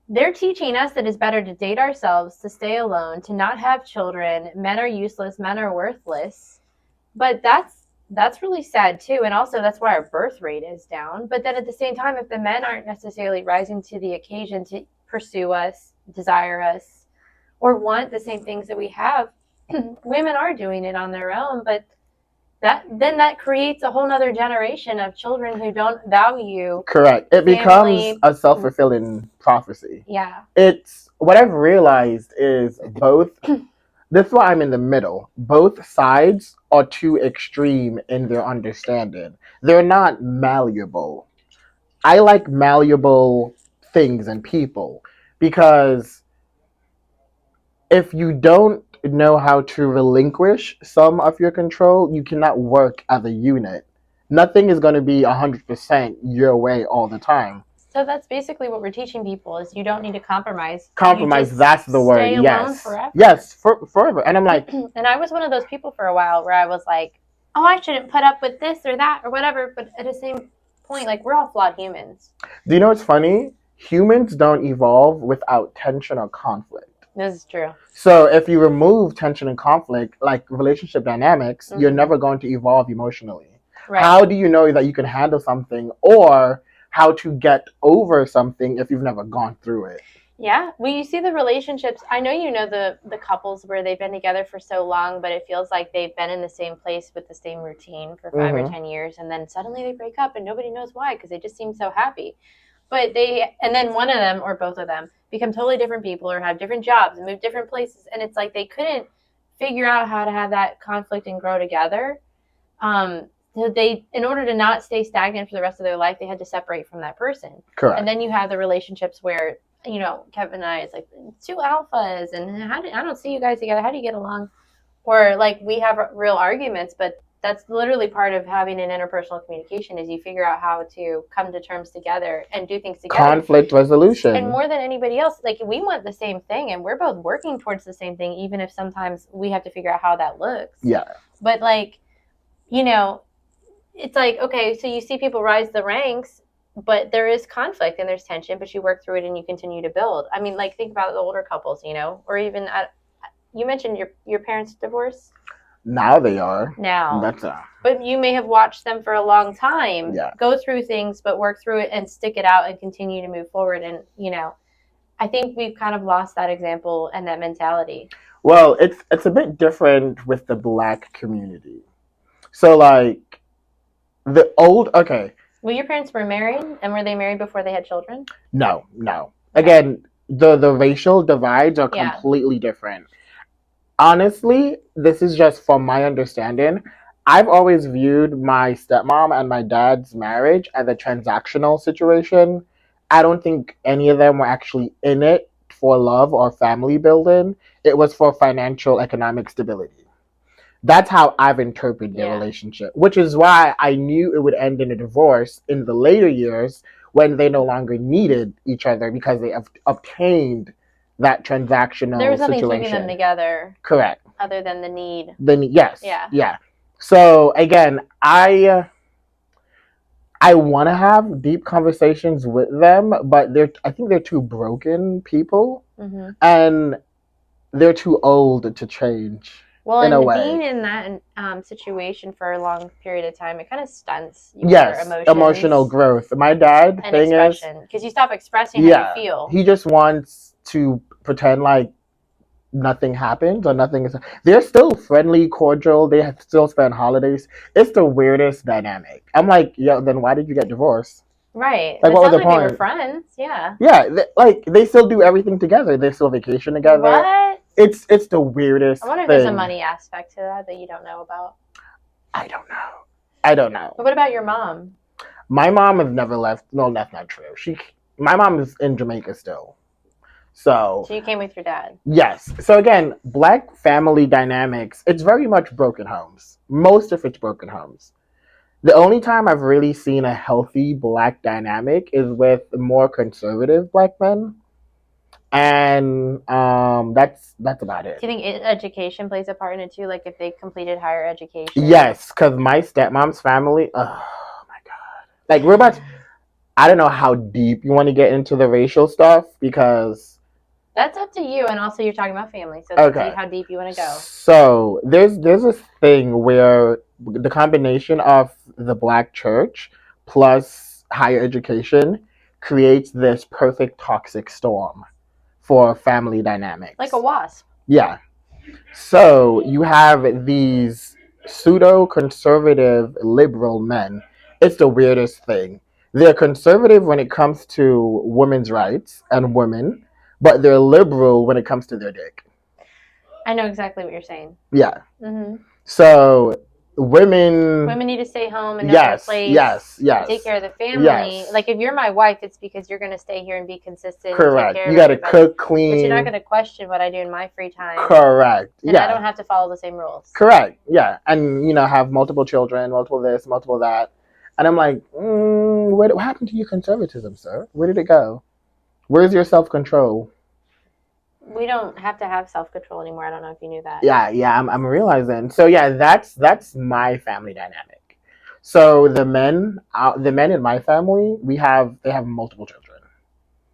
[SPEAKER 1] they're teaching us that it's better to date ourselves, to stay alone, to not have children. Men are useless. Men are worthless. But that's that's really sad too. And also, that's why our birth rate is down. But then at the same time, if the men aren't necessarily rising to the occasion to pursue us, desire us, or want the same things that we have, women are doing it on their own. But that creates a whole nother generation of children who don't value
[SPEAKER 2] Correct. It becomes
[SPEAKER 1] family.
[SPEAKER 2] a self-fulfilling prophecy.
[SPEAKER 1] Yeah.
[SPEAKER 2] It's what I've realized is both. This is why I'm in the middle. Both sides are too extreme in their understanding. They're not malleable. I like malleable things and people because if you don't know how to relinquish some of your control, you cannot work as a unit. Nothing is going to be 100% your way all the time.
[SPEAKER 1] So that's basically what we're teaching people is you don't need to compromise.
[SPEAKER 2] Compromise, that's the word.
[SPEAKER 1] Stay alone
[SPEAKER 2] Yes.
[SPEAKER 1] forever.
[SPEAKER 2] Yes, forever. And I'm like,
[SPEAKER 1] and I was one of those people for a while where I was like, oh, I shouldn't put up with this or that or whatever. But at the same point, like, we're all flawed humans.
[SPEAKER 2] do you know what's funny? Humans don't evolve without tension or conflict.
[SPEAKER 1] This is true.
[SPEAKER 2] So if you remove tension and conflict, like relationship dynamics, you're never going to evolve emotionally. Right. How do you know that you can handle something or how to get over something if you've never gone through it?
[SPEAKER 1] Yeah. Well, you see the relationships. I know you know the couples where they've been together for so long, but it feels like they've been in the same place with the same routine for 5 or 10 years. And then suddenly they break up and nobody knows why because they just seem so happy. But and then one of them or both of them become totally different people or have different jobs and move different places. And it's like they couldn't figure out how to have that conflict and grow together. So they, in order to not stay stagnant for the rest of their life, they had to separate from that person.
[SPEAKER 2] Correct.
[SPEAKER 1] And then you have the relationships where, you know, Kevin and I, it's like two alphas and I don't see you guys together. How do you get along? Or like we have real arguments, but that's literally part of having an interpersonal communication is you figure out how to come to terms together and do things together.
[SPEAKER 2] Conflict resolution.
[SPEAKER 1] And more than anybody else, like we want the same thing and we're both working towards the same thing, even if sometimes we have to figure out how that looks.
[SPEAKER 2] Yeah.
[SPEAKER 1] But like, you know, it's like, okay, so you see people rise the ranks, but there is conflict and there's tension, but you work through it and you continue to build. I mean, like think about the older couples, you know, or even you mentioned your parents' divorce.
[SPEAKER 2] Now they are.
[SPEAKER 1] Now.
[SPEAKER 2] That's
[SPEAKER 1] But you may have watched them for a long time go through things, but work through it and stick it out and continue to move forward. And, you know, I think we've kind of lost that example and that mentality.
[SPEAKER 2] Well, it's a bit different with the Black community. So, like, okay.
[SPEAKER 1] Well, your parents were married, and were they married before they had children?
[SPEAKER 2] No. Again, the racial divides are completely different. Honestly, this is just from my understanding. I've always viewed my stepmom and my dad's marriage as a transactional situation. I don't think any of them were actually in it for love or family building. It was for financial economic stability. That's how I've interpreted their relationship, which is why I knew it would end in a divorce in the later years when they no longer needed each other because they have obtained that transactional situation.
[SPEAKER 1] There was nothing keeping them together.
[SPEAKER 2] Correct.
[SPEAKER 1] Other than the need.
[SPEAKER 2] Yes. Yeah. So again, I want to have deep conversations with them, but I think they're two broken people, and they're too old to change.
[SPEAKER 1] Well,
[SPEAKER 2] in a way.
[SPEAKER 1] Being in that situation for a long period of time, it kind of stunts your
[SPEAKER 2] emotional growth. My dad,
[SPEAKER 1] and expression, because you stop expressing how you feel.
[SPEAKER 2] He just wants to pretend like nothing happens or nothing is. They're still friendly, cordial. They still spend holidays. It's the weirdest dynamic. I'm like, then why did you get divorced?
[SPEAKER 1] Right.
[SPEAKER 2] Like, what was the point?
[SPEAKER 1] They were friends. Yeah.
[SPEAKER 2] Yeah, they still do everything together. They still vacation together.
[SPEAKER 1] What?
[SPEAKER 2] It's the weirdest.
[SPEAKER 1] I wonder if there's a money aspect to that you don't know about.
[SPEAKER 2] I don't know.
[SPEAKER 1] But what about your mom?
[SPEAKER 2] My mom has never left. No, that's not true. My mom is in Jamaica still. So
[SPEAKER 1] you came with your dad?
[SPEAKER 2] Yes. So again, Black family dynamics, it's very much broken homes. Most of it's broken homes. The only time I've really seen a healthy Black dynamic is with more conservative Black men. And that's about it.
[SPEAKER 1] Do you think education plays a part in it too? Like if they completed higher education?
[SPEAKER 2] Yes, because my stepmom's family, oh my God. Like we're about to, I don't know how deep you want to get into the racial stuff because
[SPEAKER 1] That's up to you, and also you're talking about family, so it's up to you
[SPEAKER 2] Okay.
[SPEAKER 1] how deep you want to go.
[SPEAKER 2] So there's this thing where the combination of the black church plus higher education creates this perfect toxic storm for family
[SPEAKER 1] Like a
[SPEAKER 2] dynamics.
[SPEAKER 1] wasp.
[SPEAKER 2] Yeah. So you have these pseudo conservative liberal men. It's the weirdest thing. They're conservative when it comes to women's rights and women, but they're liberal when it comes to their dick.
[SPEAKER 1] I know exactly what you're saying.
[SPEAKER 2] Yeah.
[SPEAKER 1] Mm-hmm.
[SPEAKER 2] So women,
[SPEAKER 1] Women need to stay home and know their
[SPEAKER 2] yes,
[SPEAKER 1] place
[SPEAKER 2] yes,
[SPEAKER 1] and take
[SPEAKER 2] yes,
[SPEAKER 1] care of the family.
[SPEAKER 2] yes.
[SPEAKER 1] Like if you're my wife, it's because you're going to stay here and be consistent and take
[SPEAKER 2] Correct.
[SPEAKER 1] care
[SPEAKER 2] You
[SPEAKER 1] of
[SPEAKER 2] got to
[SPEAKER 1] everybody.
[SPEAKER 2] cook,
[SPEAKER 1] But you're not
[SPEAKER 2] clean.
[SPEAKER 1] going to question what I do in my free time,
[SPEAKER 2] Correct.
[SPEAKER 1] and I
[SPEAKER 2] Yeah.
[SPEAKER 1] don't have to follow the same rules.
[SPEAKER 2] Correct. Yeah. And have multiple children, multiple this, multiple that. And I'm like, what happened to your conservatism, sir? Where did it go? Where's your self control?
[SPEAKER 1] We don't have to have self-control anymore. I don't know if you knew that.
[SPEAKER 2] Yeah, yeah. I'm realizing. So yeah, that's my family dynamic. So the men in my family, they have multiple children,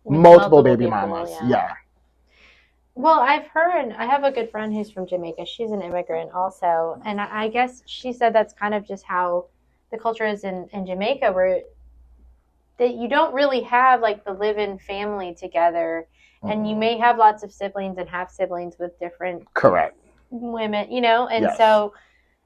[SPEAKER 2] multiple baby
[SPEAKER 1] people,
[SPEAKER 2] mamas.
[SPEAKER 1] yeah.
[SPEAKER 2] Yeah.
[SPEAKER 1] Well, I've heard, I have a good friend who's from Jamaica. She's an immigrant also. And I guess she said that's kind of just how the culture is in Jamaica, where that you don't really have like the live-in family together, and you may have lots of siblings and half siblings with different
[SPEAKER 2] Correct.
[SPEAKER 1] women, you know, and
[SPEAKER 2] Yes.
[SPEAKER 1] so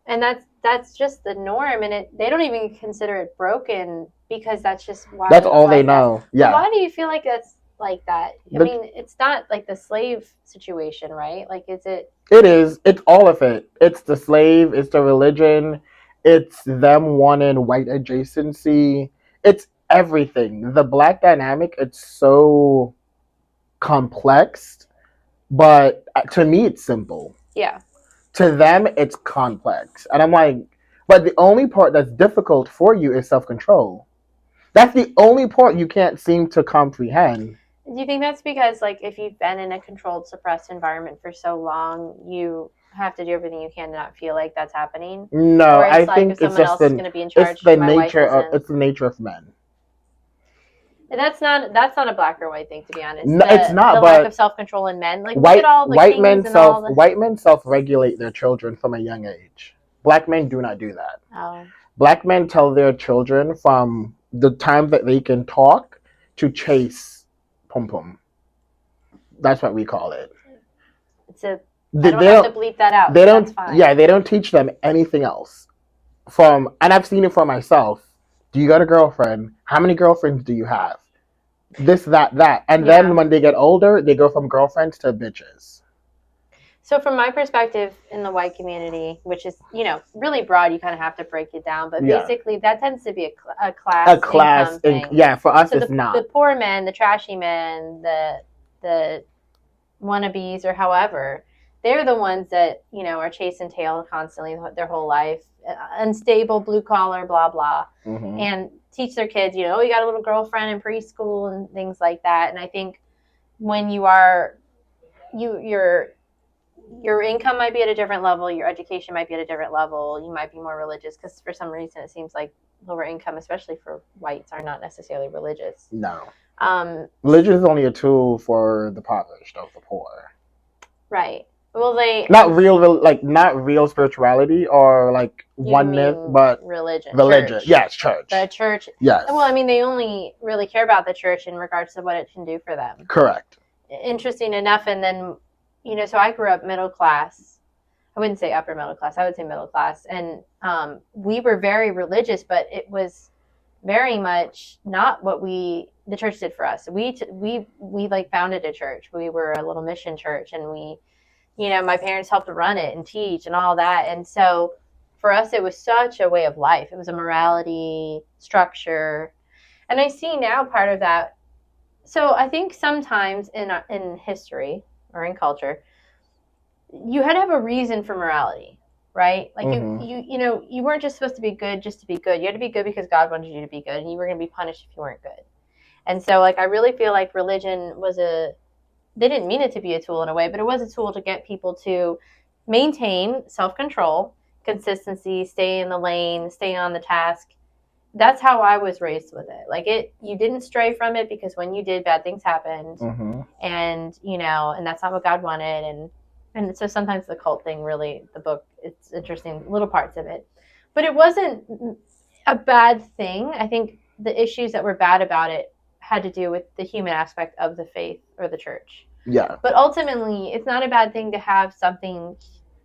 [SPEAKER 1] and that's just the norm, and they don't even consider it broken because that's just why
[SPEAKER 2] That's all they
[SPEAKER 1] life has.
[SPEAKER 2] know.
[SPEAKER 1] But
[SPEAKER 2] Yeah.
[SPEAKER 1] why do you feel like that's like that? I
[SPEAKER 2] The-
[SPEAKER 1] mean, it's not like the slave situation, right? Like, is it?
[SPEAKER 2] It is. It's all of it. It's the slave. It's the religion. It's them wanting white adjacency. It's everything. The black dynamic. It's so complex, but to me, it's simple.
[SPEAKER 1] Yeah.
[SPEAKER 2] To them, it's complex, and I'm like, but the only part that's difficult for you is self control. That's the only part you can't seem to comprehend.
[SPEAKER 1] Do you think that's because, like, if you've been in a controlled, suppressed environment for so long, you have to do everything you can to not feel like that's happening?
[SPEAKER 2] No,
[SPEAKER 1] Or it's
[SPEAKER 2] I
[SPEAKER 1] like
[SPEAKER 2] think
[SPEAKER 1] if
[SPEAKER 2] it's
[SPEAKER 1] someone
[SPEAKER 2] just
[SPEAKER 1] else is going to be in charge, my wife isn't.
[SPEAKER 2] it's the nature of men.
[SPEAKER 1] That's not a black or white thing, to be honest.
[SPEAKER 2] No, it's not.
[SPEAKER 1] The
[SPEAKER 2] But
[SPEAKER 1] lack of self control in men. Like, look at all the
[SPEAKER 2] white
[SPEAKER 1] kings
[SPEAKER 2] men
[SPEAKER 1] and all the.
[SPEAKER 2] white men self regulate their children from a young age. Black men do not do that.
[SPEAKER 1] Oh.
[SPEAKER 2] Black men tell their children from the time that they can talk to chase pum pum. That's what we call it.
[SPEAKER 1] It's a. I don't have to bleep that out.
[SPEAKER 2] They don't.
[SPEAKER 1] That's fine.
[SPEAKER 2] Yeah, they don't teach them anything else. And I've seen it for myself. Do you got a girlfriend? How many girlfriends do you have? This, that. And then when they get older, they go from girlfriends to bitches.
[SPEAKER 1] So from my perspective in the white community, which is, really broad, you kind of have to break it down. But basically that tends to be a class income thing.
[SPEAKER 2] Yeah, for us
[SPEAKER 1] so
[SPEAKER 2] it's not.
[SPEAKER 1] The poor men, the trashy men, the wannabes or however, they're the ones that, are chasing tail constantly their whole life. Unstable, blue collar, blah, blah.
[SPEAKER 2] Mm-hmm.
[SPEAKER 1] And teach their kids, you got a little girlfriend in preschool and things like that. And I think when you are, your income might be at a different level, your education might be at a different level, you might be more religious, because for some reason it seems like lower income, especially for whites, are not necessarily religious.
[SPEAKER 2] No. Religion is only a tool for the impoverished of the poor.
[SPEAKER 1] Right. Well, they
[SPEAKER 2] not real spirituality or like oneness, but
[SPEAKER 1] religion.
[SPEAKER 2] Church. Yes, church.
[SPEAKER 1] The church.
[SPEAKER 2] Yes.
[SPEAKER 1] Well, I mean, they only really care about the church in regards to what it can do for them.
[SPEAKER 2] Correct.
[SPEAKER 1] Interesting enough, and then so I grew up middle class. I wouldn't say upper middle class. I would say middle class, and we were very religious, but it was very much not what the church did for us. We like founded a church. We were a little mission church, and we. My parents helped run it and teach and all that. And so for us, it was such a way of life. It was a morality structure. And I see now part of that. So I think sometimes in history or in culture, you had to have a reason for morality, right? Like you weren't just supposed to be good just to be good. You had to be good because God wanted you to be good, and you were going to be punished if you weren't good. And so I really feel like religion was they didn't mean it to be a tool in a way, but it was a tool to get people to maintain self-control, consistency, stay in the lane, stay on the task, that's how I was raised with it. Like you didn't stray from it because when you did, bad things happened, and and that's not what God wanted. And so sometimes the cult thing, really, the book, it's interesting, little parts of it, but it wasn't a bad thing. I think the issues that were bad about it had to do with the human aspect of the faith or the church.
[SPEAKER 2] Yeah.
[SPEAKER 1] But ultimately, it's not a bad thing to have something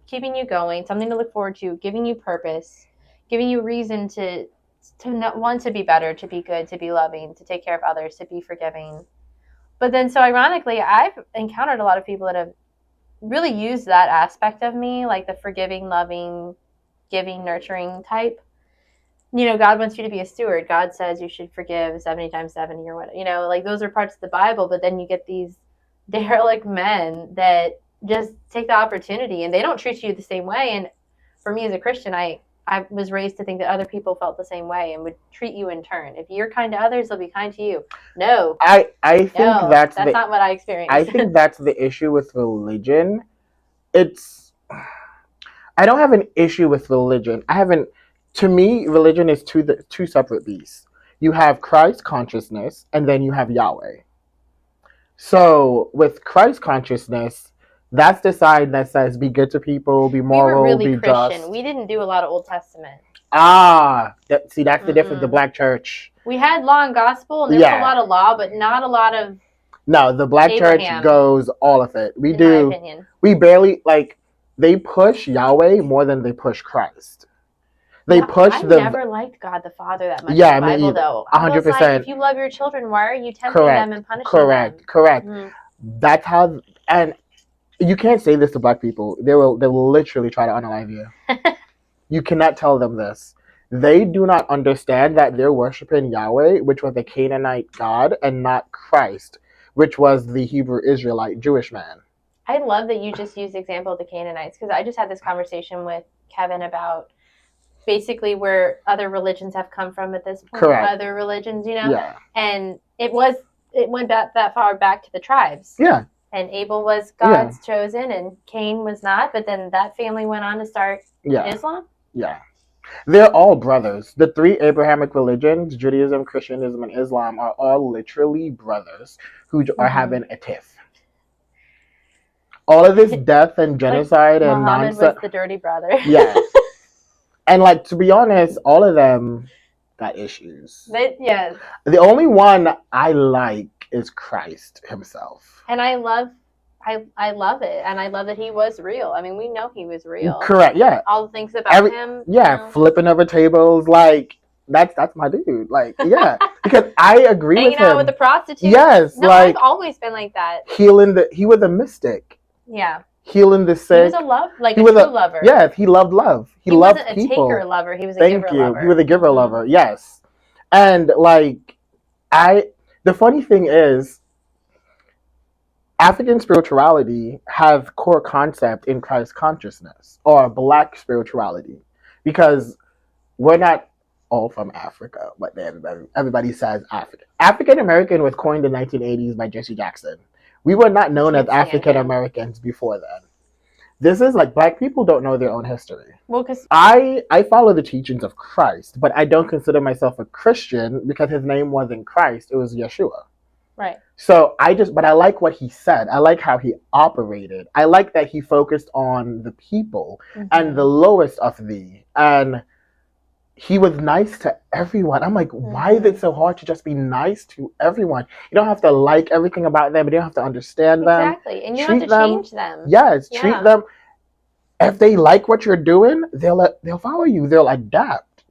[SPEAKER 1] keeping you going, something to look forward to, giving you purpose, giving you reason to not want to be better, to be good, to be loving, to take care of others, to be forgiving. But then, so ironically, I've encountered a lot of people that have really used that aspect of me, like the forgiving, loving, giving, nurturing type. God wants you to be a steward. God says you should forgive 70 times 70 or what, like those are parts of the Bible. But then you get these derelict men that just take the opportunity and they don't treat you the same way. And for me as a Christian, I was raised to think that other people felt the same way and would treat you in turn. If you're kind to others, they'll be kind to you. No.
[SPEAKER 2] I think that's
[SPEAKER 1] not what I experienced.
[SPEAKER 2] I think that's the issue with religion. I don't have an issue with religion. To me, religion is two separate beasts. You have Christ consciousness and then you have Yahweh. So with Christ consciousness, that's the side that says be good to people, be moral,
[SPEAKER 1] we were really
[SPEAKER 2] be
[SPEAKER 1] Christian.
[SPEAKER 2] just.
[SPEAKER 1] We didn't do a lot of Old Testament.
[SPEAKER 2] That's the difference with the black church.
[SPEAKER 1] We had law and gospel, and there was a lot of law, but not a lot of.
[SPEAKER 2] No, the black
[SPEAKER 1] Abraham,
[SPEAKER 2] church goes all of it. We
[SPEAKER 1] in
[SPEAKER 2] do.
[SPEAKER 1] My opinion.
[SPEAKER 2] We barely they push Yahweh more than they push Christ. They push
[SPEAKER 1] I never liked God the Father that much in the Bible, though.
[SPEAKER 2] 100%.
[SPEAKER 1] Like, if you love your children, why are you tempting them and punishing them?
[SPEAKER 2] Correct. That's how, and you can't say this to black people. They will literally try to unalive you. You cannot tell them this. They do not understand that they're worshiping Yahweh, which was a Canaanite god, and not Christ, which was the Hebrew Israelite Jewish man.
[SPEAKER 1] I love that you just used the example of the Canaanites, because I just had this conversation with Kevin about basically where other religions have come from at this point.
[SPEAKER 2] Correct.
[SPEAKER 1] Other religions,
[SPEAKER 2] Yeah.
[SPEAKER 1] And it went that far back to the tribes.
[SPEAKER 2] Yeah.
[SPEAKER 1] And Abel was God's chosen and Cain was not, but then that family went on to start Islam.
[SPEAKER 2] Yeah. They're all brothers. The three Abrahamic religions, Judaism, Christianism, and Islam, are all literally brothers who are having a tiff. All of this death and genocide and nonsense.
[SPEAKER 1] Muhammad was the dirty brother.
[SPEAKER 2] Yeah. And to be honest, all of them got issues. The only one I like is Christ himself.
[SPEAKER 1] And I love it. And I love that he was real. I mean, we know he was real.
[SPEAKER 2] Correct, yeah.
[SPEAKER 1] All the things about him.
[SPEAKER 2] Yeah, flipping over tables, that's my dude. Because I agree with him.
[SPEAKER 1] Hanging out with the prostitutes.
[SPEAKER 2] Yes,
[SPEAKER 1] I've always been like that.
[SPEAKER 2] He was a mystic.
[SPEAKER 1] Yeah.
[SPEAKER 2] Healing the sick.
[SPEAKER 1] He was a true lover.
[SPEAKER 2] Yes, he loved love. He loved
[SPEAKER 1] wasn't
[SPEAKER 2] people.
[SPEAKER 1] A taker lover. He was a giver lover.
[SPEAKER 2] He was a giver lover. Yes, and the funny thing is, African spirituality has core concept in Christ consciousness or Black spirituality, because we're not all from Africa, but everybody says African. African American was coined in the 1980s by Jesse Jackson. We were not known as African Americans before then. This is Black people don't know their own history. Well, because I follow the teachings of Christ, but I don't consider myself a Christian because his name wasn't Christ, it was Yeshua.
[SPEAKER 1] Right.
[SPEAKER 2] So but I like what he said. I like how he operated. I like that he focused on the people and the lowest of thee. And he was nice to everyone. I'm like, why is it so hard to just be nice to everyone? You don't have to like everything about them. You don't have to understand them.
[SPEAKER 1] Exactly. And you don't have to change them.
[SPEAKER 2] Yes, treat them. If they like what you're doing, they'll follow you. They'll adapt.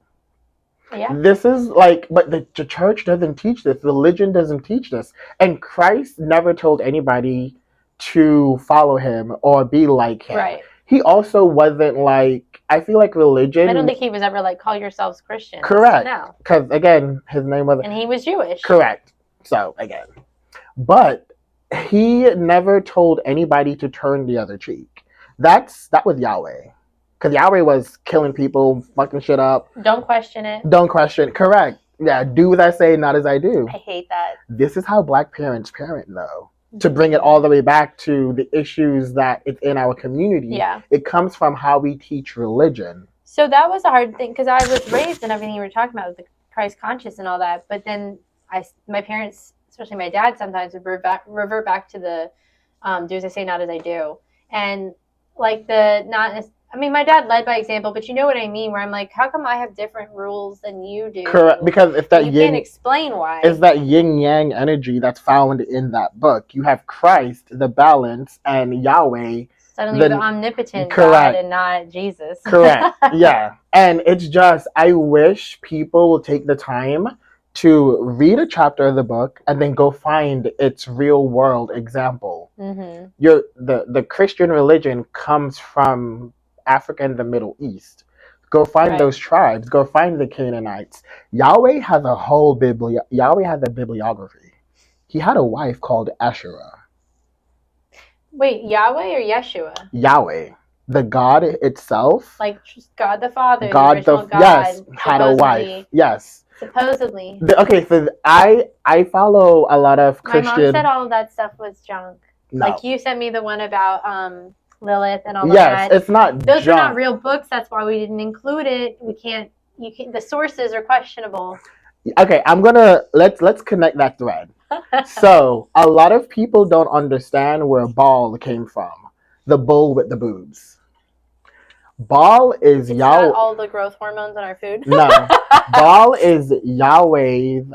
[SPEAKER 1] Yeah.
[SPEAKER 2] This is but the church doesn't teach this. Religion doesn't teach this. And Christ never told anybody to follow him or be like him.
[SPEAKER 1] Right.
[SPEAKER 2] He also wasn't I feel like religion.
[SPEAKER 1] I don't think he was ever call yourselves Christians.
[SPEAKER 2] Correct.
[SPEAKER 1] No.
[SPEAKER 2] Because again, his name was.
[SPEAKER 1] And he was Jewish.
[SPEAKER 2] Correct. So again, but he never told anybody to turn the other cheek. That was Yahweh. Because Yahweh was killing people, fucking shit up.
[SPEAKER 1] Don't question it.
[SPEAKER 2] Don't question. Correct. Yeah. Do as I say, not as I do.
[SPEAKER 1] I hate that.
[SPEAKER 2] This is how Black parents parent, though. To bring it all the way back to the issues that it's in our community.
[SPEAKER 1] Yeah.
[SPEAKER 2] It comes from how we teach religion.
[SPEAKER 1] So that was a hard thing, because I was raised in everything you were talking about, with the Christ conscious and all that. But then my parents, especially my dad, sometimes would revert back to the do as I say, not as I do. And like the not as, I mean, my dad led by example, but you know what I mean, where I'm like, how come I have different rules than you do?
[SPEAKER 2] Correct, because it's that
[SPEAKER 1] you
[SPEAKER 2] yin,
[SPEAKER 1] can't explain why.
[SPEAKER 2] It's that yin yang energy that's found in that book. You have Christ, the balance, and Yahweh.
[SPEAKER 1] Suddenly the omnipotent
[SPEAKER 2] correct.
[SPEAKER 1] God and not Jesus.
[SPEAKER 2] Correct. Yeah. And it's just, I wish people will take the time to read a chapter of the book and then go find its real world example.
[SPEAKER 1] Mm-hmm.
[SPEAKER 2] The Christian religion comes from Africa and the Middle East. Go find those tribes. Go find the Canaanites. Yahweh has Yahweh has a bibliography. He had a wife called Asherah.
[SPEAKER 1] Wait, Yahweh or Yeshua?
[SPEAKER 2] Yahweh, the God itself,
[SPEAKER 1] like just God the Father,
[SPEAKER 2] God
[SPEAKER 1] the original God,
[SPEAKER 2] yes, had a wife. Yes.
[SPEAKER 1] Supposedly.
[SPEAKER 2] Okay, so I follow a lot of Christian.
[SPEAKER 1] My mom said all of that stuff was junk.
[SPEAKER 2] No.
[SPEAKER 1] Like you sent me the one about Lilith and all
[SPEAKER 2] that. Yes, it's not.
[SPEAKER 1] Those
[SPEAKER 2] junk.
[SPEAKER 1] are not real books. That's why we didn't include it. We can't. You can. The sources are questionable.
[SPEAKER 2] Okay, let's connect that thread. So a lot of people don't understand where Baal came from. The bull with the boobs. Baal is Yahweh.
[SPEAKER 1] Not all the growth hormones in our food.
[SPEAKER 2] No, Baal is Yahweh's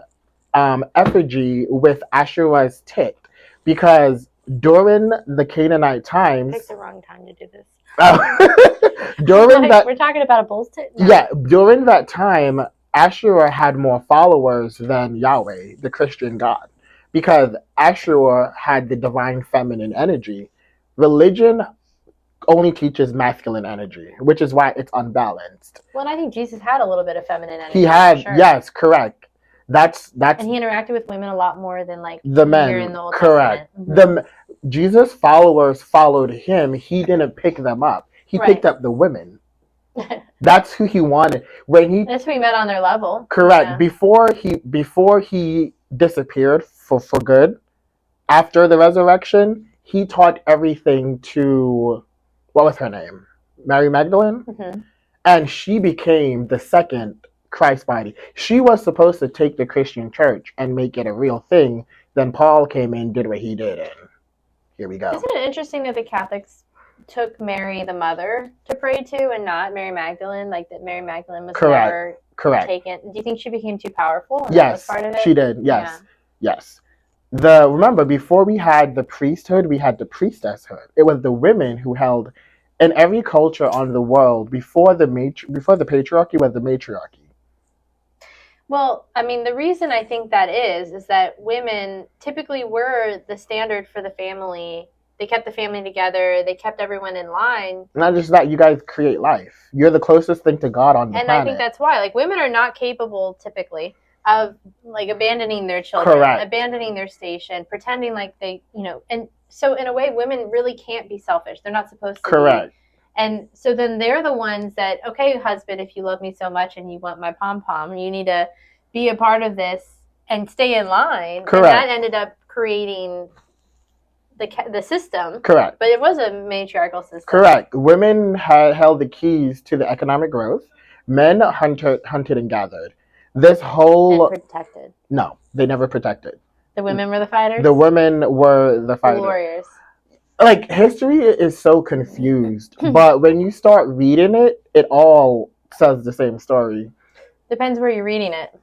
[SPEAKER 2] effigy with Asherah's tit, because during the Canaanite times.
[SPEAKER 1] I picked the wrong time to do this.
[SPEAKER 2] During that,
[SPEAKER 1] we're talking about a bull's tit. No.
[SPEAKER 2] Yeah, during that time, Asherah had more followers than Yahweh, the Christian God, because Asherah had the divine feminine energy. Religion only teaches masculine energy, which is why it's unbalanced.
[SPEAKER 1] Well, and I think Jesus had a little bit of feminine energy.
[SPEAKER 2] He had, yes, correct. That's
[SPEAKER 1] and he interacted with women a lot more than like
[SPEAKER 2] the men.
[SPEAKER 1] Here in the Old
[SPEAKER 2] Correct.
[SPEAKER 1] Testament.
[SPEAKER 2] Jesus' followers followed him. He didn't pick them up. He picked up the women. That's who he wanted.
[SPEAKER 1] That's who he met on their level.
[SPEAKER 2] Correct. Yeah. Before he disappeared for good, after the resurrection, he taught everything to, what was her name? Mary Magdalene? Mm-hmm. And she became the second Christ body. She was supposed to take the Christian church and make it a real thing. Then Paul came in, did what he did, and here we go.
[SPEAKER 1] Isn't it interesting that the Catholics took Mary the mother to pray to and not Mary Magdalene? Like that Mary Magdalene was never taken. Do you think she became too powerful? And
[SPEAKER 2] yes,
[SPEAKER 1] that was part of it?
[SPEAKER 2] She did. Yes, yeah. Yes. Remember, before we had the priesthood, we had the priestesshood. It was the women who held, in every culture on the world, before the patriarchy was the matriarchy.
[SPEAKER 1] Well, I mean, the reason I think that is that women typically were the standard for the family. They kept the family together. They kept everyone in line.
[SPEAKER 2] Not just that, you guys create life. You're the closest thing to God on the planet.
[SPEAKER 1] And I think that's why. Like, women are not capable, typically, of, like, abandoning their children.
[SPEAKER 2] Correct.
[SPEAKER 1] Abandoning their station, pretending like they, and so in a way, women really can't be selfish. They're not supposed to
[SPEAKER 2] Correct.
[SPEAKER 1] be. And so then they're the ones that, okay, husband, if you love me so much and you want my pom-pom, you need to be a part of this and stay in line.
[SPEAKER 2] Correct.
[SPEAKER 1] And that ended up creating the system.
[SPEAKER 2] Correct.
[SPEAKER 1] But it was a matriarchal system.
[SPEAKER 2] Correct. Women held the keys to the economic growth. Men hunted and gathered. This whole...
[SPEAKER 1] And protected.
[SPEAKER 2] No, they never protected.
[SPEAKER 1] The women were the fighters?
[SPEAKER 2] The women were the fighters.
[SPEAKER 1] The warriors.
[SPEAKER 2] Like, history is so confused, but when you start reading it, it all says the same story.
[SPEAKER 1] Depends where you're reading it.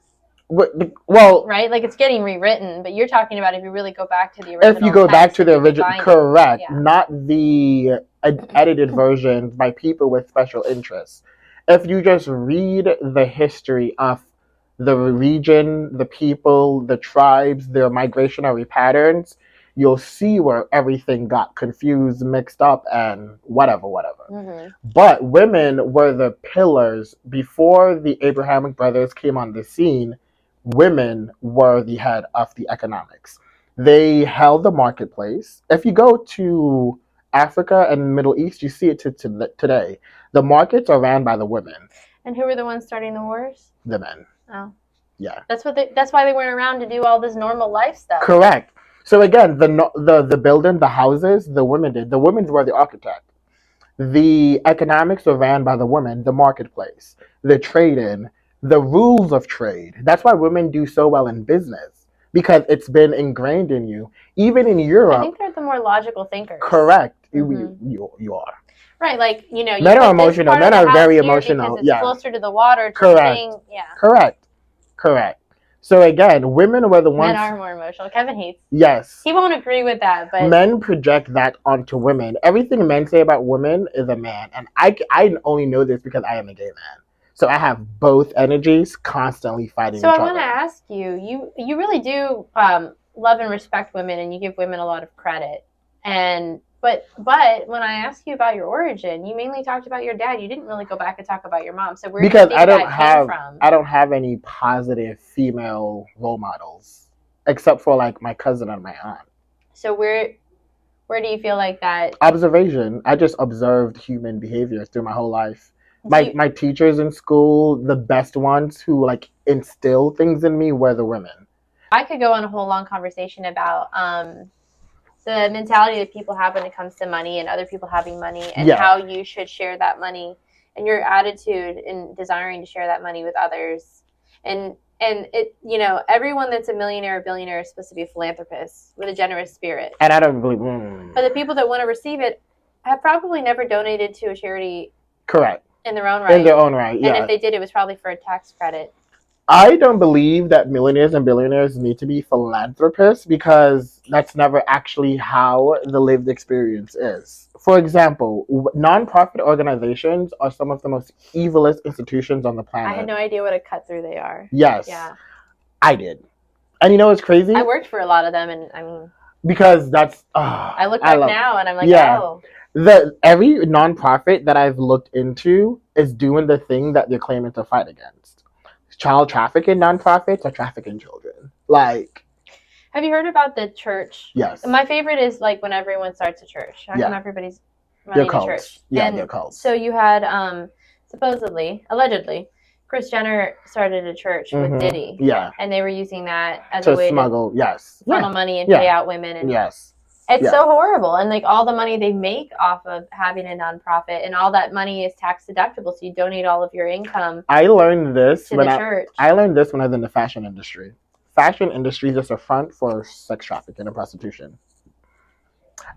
[SPEAKER 2] Well,
[SPEAKER 1] right? Like, it's getting rewritten, but you're talking about if you really go back to the original.
[SPEAKER 2] If you go back to the original, correct. Yeah. Not the edited versions by people with special interests. If you just read the history of the region, the people, the tribes, their migrationary patterns, you'll see where everything got confused, mixed up, and whatever. Mm-hmm. But women were the pillars. Before the Abrahamic brothers came on the scene, women were the head of the economics. They held the marketplace. If you go to Africa and the Middle East, you see it today. The markets are ran by the women.
[SPEAKER 1] And who were the ones starting the wars?
[SPEAKER 2] The men.
[SPEAKER 1] Oh.
[SPEAKER 2] Yeah.
[SPEAKER 1] That's why they weren't around to do all this normal life stuff.
[SPEAKER 2] Correct. So again, the building, the houses, the women did. The women were the architect. The economics were ran by the women, the marketplace, the trading, the rules of trade. That's why women do so well in business because it's been ingrained in you. Even in
[SPEAKER 1] I
[SPEAKER 2] Europe,
[SPEAKER 1] think they're the more logical thinkers.
[SPEAKER 2] correct.
[SPEAKER 1] Mm-hmm.
[SPEAKER 2] You are.
[SPEAKER 1] Right, like, you
[SPEAKER 2] Men are
[SPEAKER 1] put this
[SPEAKER 2] emotional.
[SPEAKER 1] part of
[SPEAKER 2] Men
[SPEAKER 1] the
[SPEAKER 2] are
[SPEAKER 1] house
[SPEAKER 2] very
[SPEAKER 1] here because
[SPEAKER 2] emotional.
[SPEAKER 1] it's
[SPEAKER 2] Yeah,
[SPEAKER 1] closer to the water to the
[SPEAKER 2] correct.
[SPEAKER 1] thing. Yeah.
[SPEAKER 2] Correct. So again, women were the ones.
[SPEAKER 1] Men are more emotional. Kevin hates.
[SPEAKER 2] Yes.
[SPEAKER 1] He won't agree with that, but
[SPEAKER 2] Men project that onto women. Everything men say about women is a man, and I only know this because I am a gay man. So I have both energies constantly fighting
[SPEAKER 1] so
[SPEAKER 2] each
[SPEAKER 1] I want to
[SPEAKER 2] other.
[SPEAKER 1] ask you really do love and respect women, and you give women a lot of credit. And but when I asked you about your origin, you mainly talked about your dad. You didn't really go back and talk about your mom. So where
[SPEAKER 2] Because
[SPEAKER 1] do you think that came from?
[SPEAKER 2] I don't have any positive female role models except for like my cousin and my aunt.
[SPEAKER 1] So where do you feel like that?
[SPEAKER 2] Observation. I just observed human behavior through my whole life.
[SPEAKER 1] Do you,
[SPEAKER 2] My teachers in school, the best ones who like instill things in me were the women.
[SPEAKER 1] I could go on a whole long conversation about the mentality that people have when it comes to money and other people having money and
[SPEAKER 2] Yeah.
[SPEAKER 1] how you should share that money and your attitude in desiring to share that money with others. And it, everyone that's a millionaire or billionaire is supposed to be a philanthropist with a generous spirit.
[SPEAKER 2] And I don't believe.
[SPEAKER 1] But the people that want to receive it have probably never donated to a charity.
[SPEAKER 2] Correct.
[SPEAKER 1] In their own right.
[SPEAKER 2] In their own right, yeah.
[SPEAKER 1] And if they did, it was probably for a tax credit.
[SPEAKER 2] I don't believe that millionaires and billionaires need to be philanthropists because that's never actually how the lived experience is. For example, nonprofit organizations are some of the most evilest institutions on the planet.
[SPEAKER 1] I had no idea what a cut through they are.
[SPEAKER 2] Yes.
[SPEAKER 1] Yeah.
[SPEAKER 2] I did. And you know what's crazy?
[SPEAKER 1] I worked for a lot of them, and I mean,
[SPEAKER 2] because that's.
[SPEAKER 1] I look back now, and I'm like,
[SPEAKER 2] yeah.
[SPEAKER 1] oh.
[SPEAKER 2] Every nonprofit that I've looked into is doing the thing that they're claiming to fight against. Child trafficking nonprofits are trafficking children. Like,
[SPEAKER 1] have you heard about the church?
[SPEAKER 2] Yes.
[SPEAKER 1] My favorite is like when everyone starts a church. How come everybody's running a church?
[SPEAKER 2] Yeah, they're cults.
[SPEAKER 1] So you had supposedly, allegedly, Kris Jenner started a church with Diddy.
[SPEAKER 2] Yeah.
[SPEAKER 1] And they were using that as
[SPEAKER 2] to
[SPEAKER 1] a way
[SPEAKER 2] smuggle,
[SPEAKER 1] to funnel money and pay out women. And it's so horrible. And like all the money they make off of having a nonprofit, and all that money is tax deductible. So you donate all of your income.
[SPEAKER 2] I learned this
[SPEAKER 1] to the church.
[SPEAKER 2] I learned this when I was in the fashion industry. Fashion industry is just a front for sex trafficking and prostitution.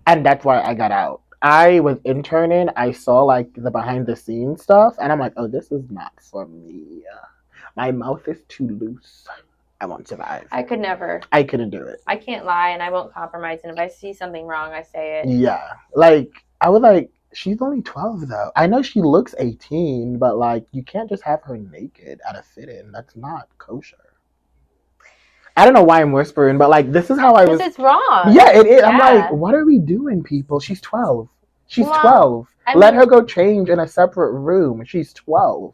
[SPEAKER 2] And that's why I got out. I was interning. I saw like the behind the scenes stuff, and I'm like, oh, this is not for me. My mouth is too loose. I won't survive.
[SPEAKER 1] I could never.
[SPEAKER 2] I couldn't do it.
[SPEAKER 1] I can't lie, and I won't compromise. And if I see something wrong, I say it.
[SPEAKER 2] Yeah. Like, I was like, she's only 12, though. I know she looks 18, but, like, you can't just have her naked at a fit-in. That's not kosher. I don't know why I'm whispering, but, like, this is how I was.
[SPEAKER 1] Because it's wrong.
[SPEAKER 2] Yeah, it is. Yeah. I'm like, what are we doing, people? She's 12. She's 12. Let her go change in a separate room. She's 12.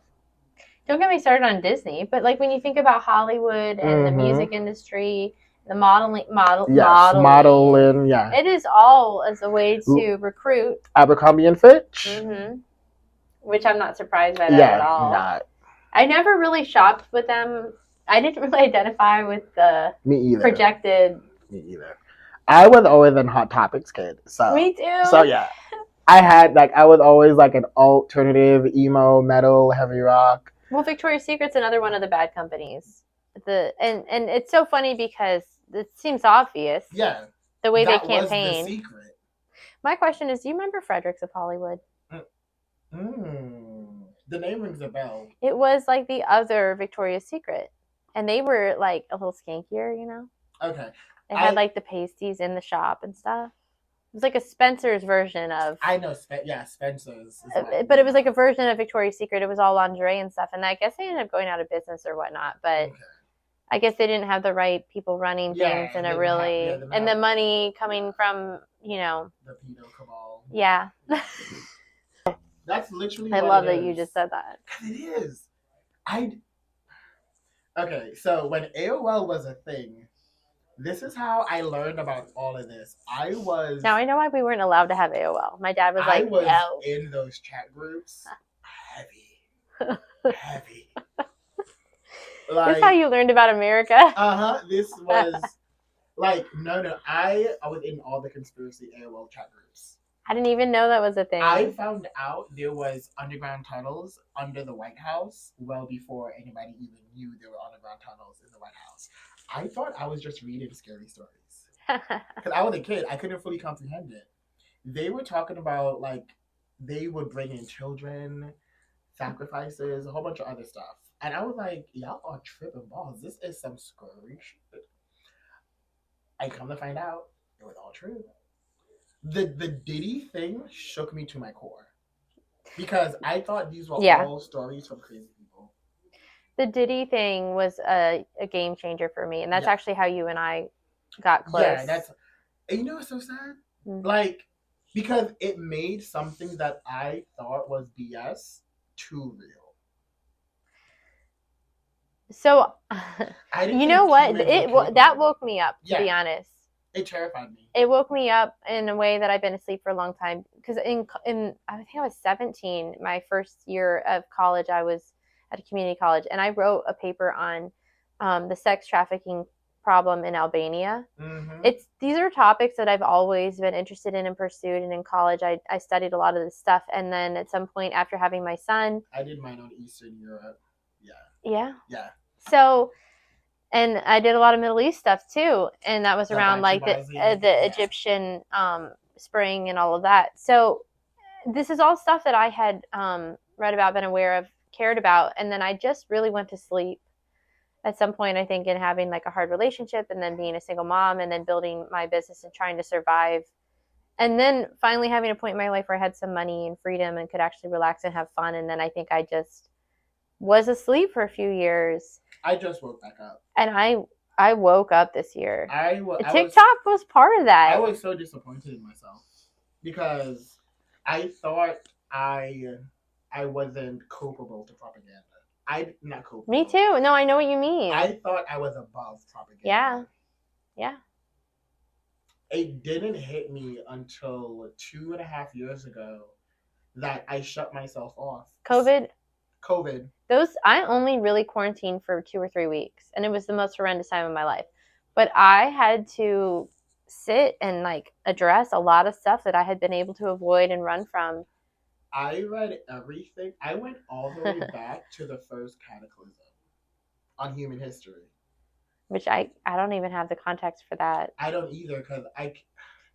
[SPEAKER 1] Don't get me started on Disney, but like when you think about Hollywood and the music industry, the modeling,
[SPEAKER 2] yeah,
[SPEAKER 1] it is all as a way to recruit.
[SPEAKER 2] Abercrombie and Fitch,
[SPEAKER 1] which I'm not surprised by that at all.
[SPEAKER 2] Not.
[SPEAKER 1] I never really shopped with them. I didn't really identify with the projected.
[SPEAKER 2] Me either. I was always a Hot Topics kid, so
[SPEAKER 1] me too.
[SPEAKER 2] So yeah, I was always like an alternative, emo, metal, heavy rock.
[SPEAKER 1] Well, Victoria's Secret's another one of the bad companies. And it's so funny because it seems obvious.
[SPEAKER 2] Yeah.
[SPEAKER 1] The way they campaign.
[SPEAKER 2] Was the secret.
[SPEAKER 1] My question is, do you remember Fredericks of Hollywood?
[SPEAKER 2] The name rings a bell.
[SPEAKER 1] It was like the other Victoria's Secret. And they were like a little skankier, you know?
[SPEAKER 2] Okay.
[SPEAKER 1] They had like the pasties in the shop and stuff. It was like a Spencer's version of.
[SPEAKER 2] I know, Spencer's.
[SPEAKER 1] But it was like a version of Victoria's Secret. It was all lingerie and stuff, and I guess they ended up going out of business or whatnot. But I guess they didn't have the right people running things, and and the money coming from
[SPEAKER 2] the pedo cabal.
[SPEAKER 1] Yeah.
[SPEAKER 2] That's literally.
[SPEAKER 1] I love that you just said that.
[SPEAKER 2] It is. Okay, so when AOL was a thing. This is how I learned about all of this. Now
[SPEAKER 1] I know why we weren't allowed to have AOL. My dad was like,
[SPEAKER 2] no.
[SPEAKER 1] I was
[SPEAKER 2] in those chat groups. Heavy.
[SPEAKER 1] Like, this is how you learned about America?
[SPEAKER 2] This was like, no. I was in all the conspiracy AOL chat groups.
[SPEAKER 1] I didn't even know that was a thing.
[SPEAKER 2] I found out there was underground tunnels under the White House well before anybody even knew there were underground tunnels in the White House. I thought I was just reading scary stories. Because I was a kid, I couldn't fully comprehend it. They were talking about, like, they would bring in children, sacrifices, a whole bunch of other stuff. And I was like, y'all are tripping balls. This is some scary shit. I come to find out, it was all true. The Diddy thing shook me to my core. Because I thought these were all stories from crazy people.
[SPEAKER 1] The Diddy thing was a game changer for me. And that's actually how you and I got close.
[SPEAKER 2] Yeah, that's... And you know what's so sad? Mm-hmm. Like, because it made something that I thought was BS too real.
[SPEAKER 1] So, you know what? That woke me up, to be honest.
[SPEAKER 2] It terrified me.
[SPEAKER 1] It woke me up in a way that I've been asleep for a long time. Because in I think I was 17, my first year of college, I was at a community college, and I wrote a paper on the sex trafficking problem in Albania. Mm-hmm. These are topics that I've always been interested in and pursued. And in college, I studied a lot of this stuff. And then at some point, after having my son,
[SPEAKER 2] I did mine on Eastern Europe.
[SPEAKER 1] Yeah. So, and I did a lot of Middle East stuff too, and that was around like the Egyptian spring and all of that. So, this is all stuff that I had read about, been aware of, cared about, and then I just really went to sleep at some point, I think, in having like a hard relationship, and then being a single mom, and then building my business and trying to survive, and then finally having a point in my life where I had some money and freedom and could actually relax and have fun, and then I think I just was asleep for a few years.
[SPEAKER 2] I just woke back up.
[SPEAKER 1] And I woke up this year. TikTok was part of that.
[SPEAKER 2] I was so disappointed in myself because I thought I wasn't culpable to propaganda. Not culpable.
[SPEAKER 1] Me too. No, I know what you mean.
[SPEAKER 2] I thought I was above propaganda.
[SPEAKER 1] Yeah.
[SPEAKER 2] It didn't hit me until 2.5 years ago that I shut myself off.
[SPEAKER 1] COVID.
[SPEAKER 2] I
[SPEAKER 1] only really quarantined for 2 or 3 weeks, and it was the most horrendous time of my life. But I had to sit and like address a lot of stuff that I had been able to avoid and run from.
[SPEAKER 2] I read everything. I went all the way back to the first cataclysm on human history.
[SPEAKER 1] Which I don't even have the context for that.
[SPEAKER 2] I don't either, because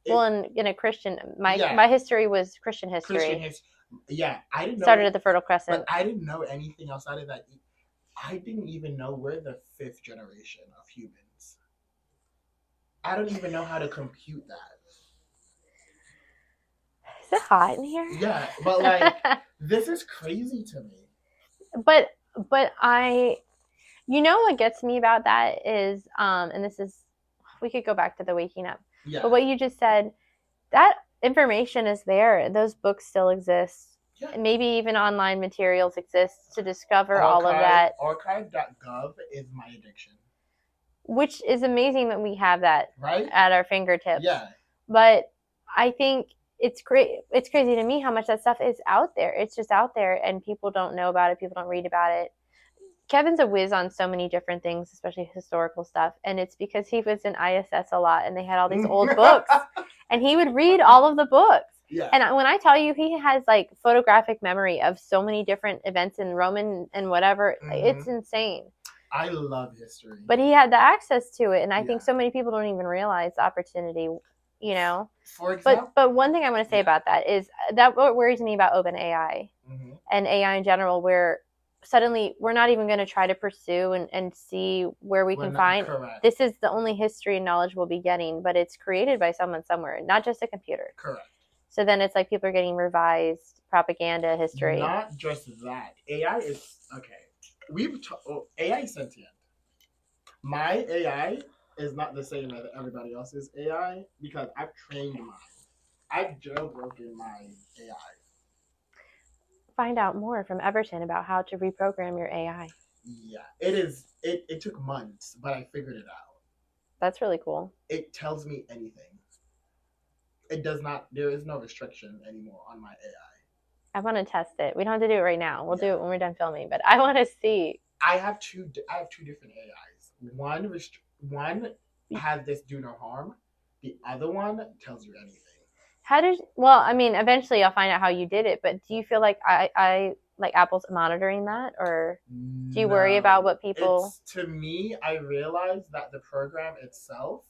[SPEAKER 1] in a Christian, my history was Christian history.
[SPEAKER 2] Yeah, I didn't know.
[SPEAKER 1] Started at the Fertile Crescent.
[SPEAKER 2] But I didn't know anything outside of that. I didn't even know we're the 5th generation of humans. I don't even know how to compute that.
[SPEAKER 1] Is it hot in here?
[SPEAKER 2] Yeah, but like, this is crazy to me.
[SPEAKER 1] But you know what gets me about that is, and this is, we could go back to the waking up.
[SPEAKER 2] Yeah.
[SPEAKER 1] But what you just said, that information is there. Those books still exist. Yeah. Maybe even online materials exist to discover all of that.
[SPEAKER 2] Archive.gov is my addiction.
[SPEAKER 1] Which is amazing that we have that at our fingertips.
[SPEAKER 2] Yeah.
[SPEAKER 1] But I think it's crazy to me how much that stuff is out there. It's just out there, and people don't know about it. People don't read about it. Kevin's a whiz on so many different things, especially historical stuff. And it's because he was in ISS a lot, and they had all these old books. And he would read all of the books.
[SPEAKER 2] Yeah.
[SPEAKER 1] And when I tell you, he has like photographic memory of so many different events in Roman and whatever. Mm-hmm. It's insane.
[SPEAKER 2] I love history.
[SPEAKER 1] But he had the access to it. And I think so many people don't even realize the opportunity, you know.
[SPEAKER 2] For example.
[SPEAKER 1] But one thing I want to say about that is that what worries me about OpenAI and AI in general, where suddenly we're not even going to try to pursue and see where we can find.
[SPEAKER 2] Correct.
[SPEAKER 1] This is the only history and knowledge we'll be getting, but it's created by someone somewhere, not just a computer.
[SPEAKER 2] Correct.
[SPEAKER 1] So then it's like people are getting revised propaganda history.
[SPEAKER 2] Not just that. AI is, okay. AI is sentient. My AI is not the same as everybody else's AI because I've trained mine. I've jailbroken my AI.
[SPEAKER 1] Find out more from Everton about how to reprogram your AI.
[SPEAKER 2] Yeah, it took months, but I figured it out.
[SPEAKER 1] That's really cool.
[SPEAKER 2] It tells me anything. There is no restriction anymore on my AI.
[SPEAKER 1] I want to test it. We don't have to do it right now. We'll do it when we're done filming, but I want to see.
[SPEAKER 2] I have two different AIs. One has this do no harm. The other one tells you anything.
[SPEAKER 1] Well, I mean, eventually I'll find out how you did it, but do you feel like I like Apple's monitoring that, or do you worry about
[SPEAKER 2] No.
[SPEAKER 1] what people?
[SPEAKER 2] To me, I realized that the program itself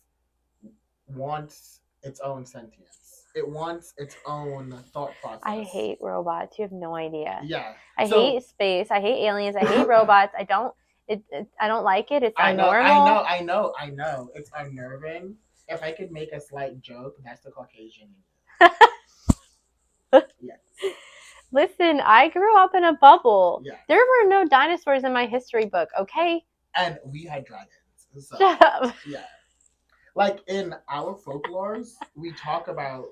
[SPEAKER 2] wants its own sentience. It wants its own thought process.
[SPEAKER 1] I hate robots. You have no idea.
[SPEAKER 2] Yeah.
[SPEAKER 1] I hate space. I hate aliens. I hate robots. I don't. I don't like it. It's abnormal.
[SPEAKER 2] I know. It's unnerving. If I could make a slight joke, that's the Caucasian. Yes.
[SPEAKER 1] Listen, I grew up in a bubble.
[SPEAKER 2] Yeah.
[SPEAKER 1] There were no dinosaurs in my history book, okay?
[SPEAKER 2] And we had dragons. So,
[SPEAKER 1] Shut up.
[SPEAKER 2] yeah. Like in our folklores, we talk about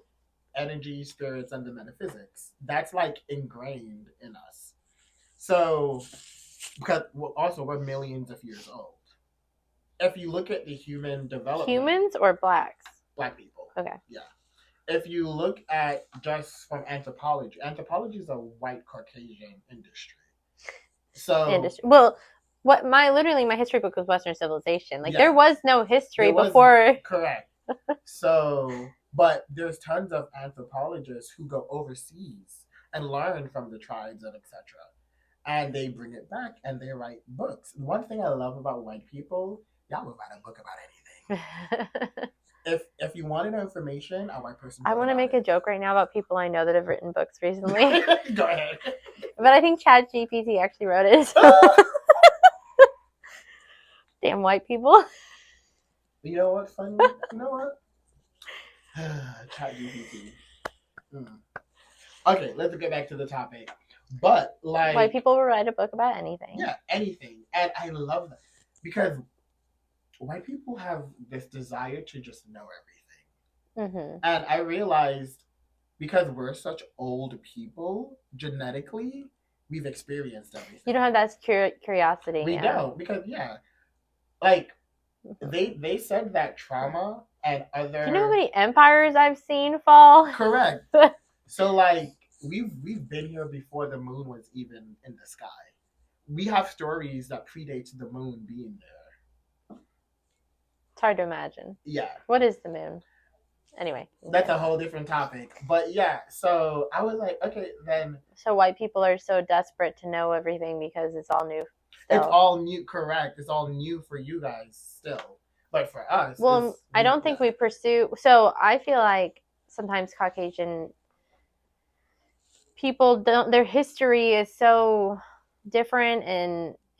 [SPEAKER 2] energy, spirits, and the metaphysics. That's like ingrained in us. So, because also we're millions of years old. If you look at the human development,
[SPEAKER 1] Humans or blacks?
[SPEAKER 2] Black people.
[SPEAKER 1] Okay.
[SPEAKER 2] Yeah. If you look at just from anthropology is a white Caucasian industry. So
[SPEAKER 1] well, my history book was Western civilization. Like there was no history before.
[SPEAKER 2] Correct. So, but there's tons of anthropologists who go overseas and learn from the tribes and etc. And they bring it back and they write books. One thing I love about white people, y'all will write a book about anything. If you wanted information, a white person.
[SPEAKER 1] I want to make a joke right now about people I know that have written books recently.
[SPEAKER 2] Go ahead.
[SPEAKER 1] But I think ChatGPT actually wrote it. Damn white people.
[SPEAKER 2] You know what? Funny. You know what? ChatGPT. Okay, let's get back to the topic. But like,
[SPEAKER 1] white people will write a book about anything.
[SPEAKER 2] Yeah, anything, and I love that because white people have this desire to just know everything. Mm-hmm. And I realized because we're such old people, genetically, we've experienced everything.
[SPEAKER 1] You don't have that curiosity.
[SPEAKER 2] We don't, because, like, they said that trauma and other...
[SPEAKER 1] Do you know how many empires I've seen fall?
[SPEAKER 2] Correct. So, like, we've been here before the moon was even in the sky. We have stories that predate the moon being there.
[SPEAKER 1] It's hard to imagine.
[SPEAKER 2] Yeah.
[SPEAKER 1] What is the moon? Anyway.
[SPEAKER 2] That's a whole different topic. But yeah, so I was like, okay, then.
[SPEAKER 1] So white people are so desperate to know everything because it's all new. Still.
[SPEAKER 2] It's all new, correct. It's all new for you guys still. But for us.
[SPEAKER 1] Well, I don't think we pursue. So I feel like sometimes Caucasian people their history is so different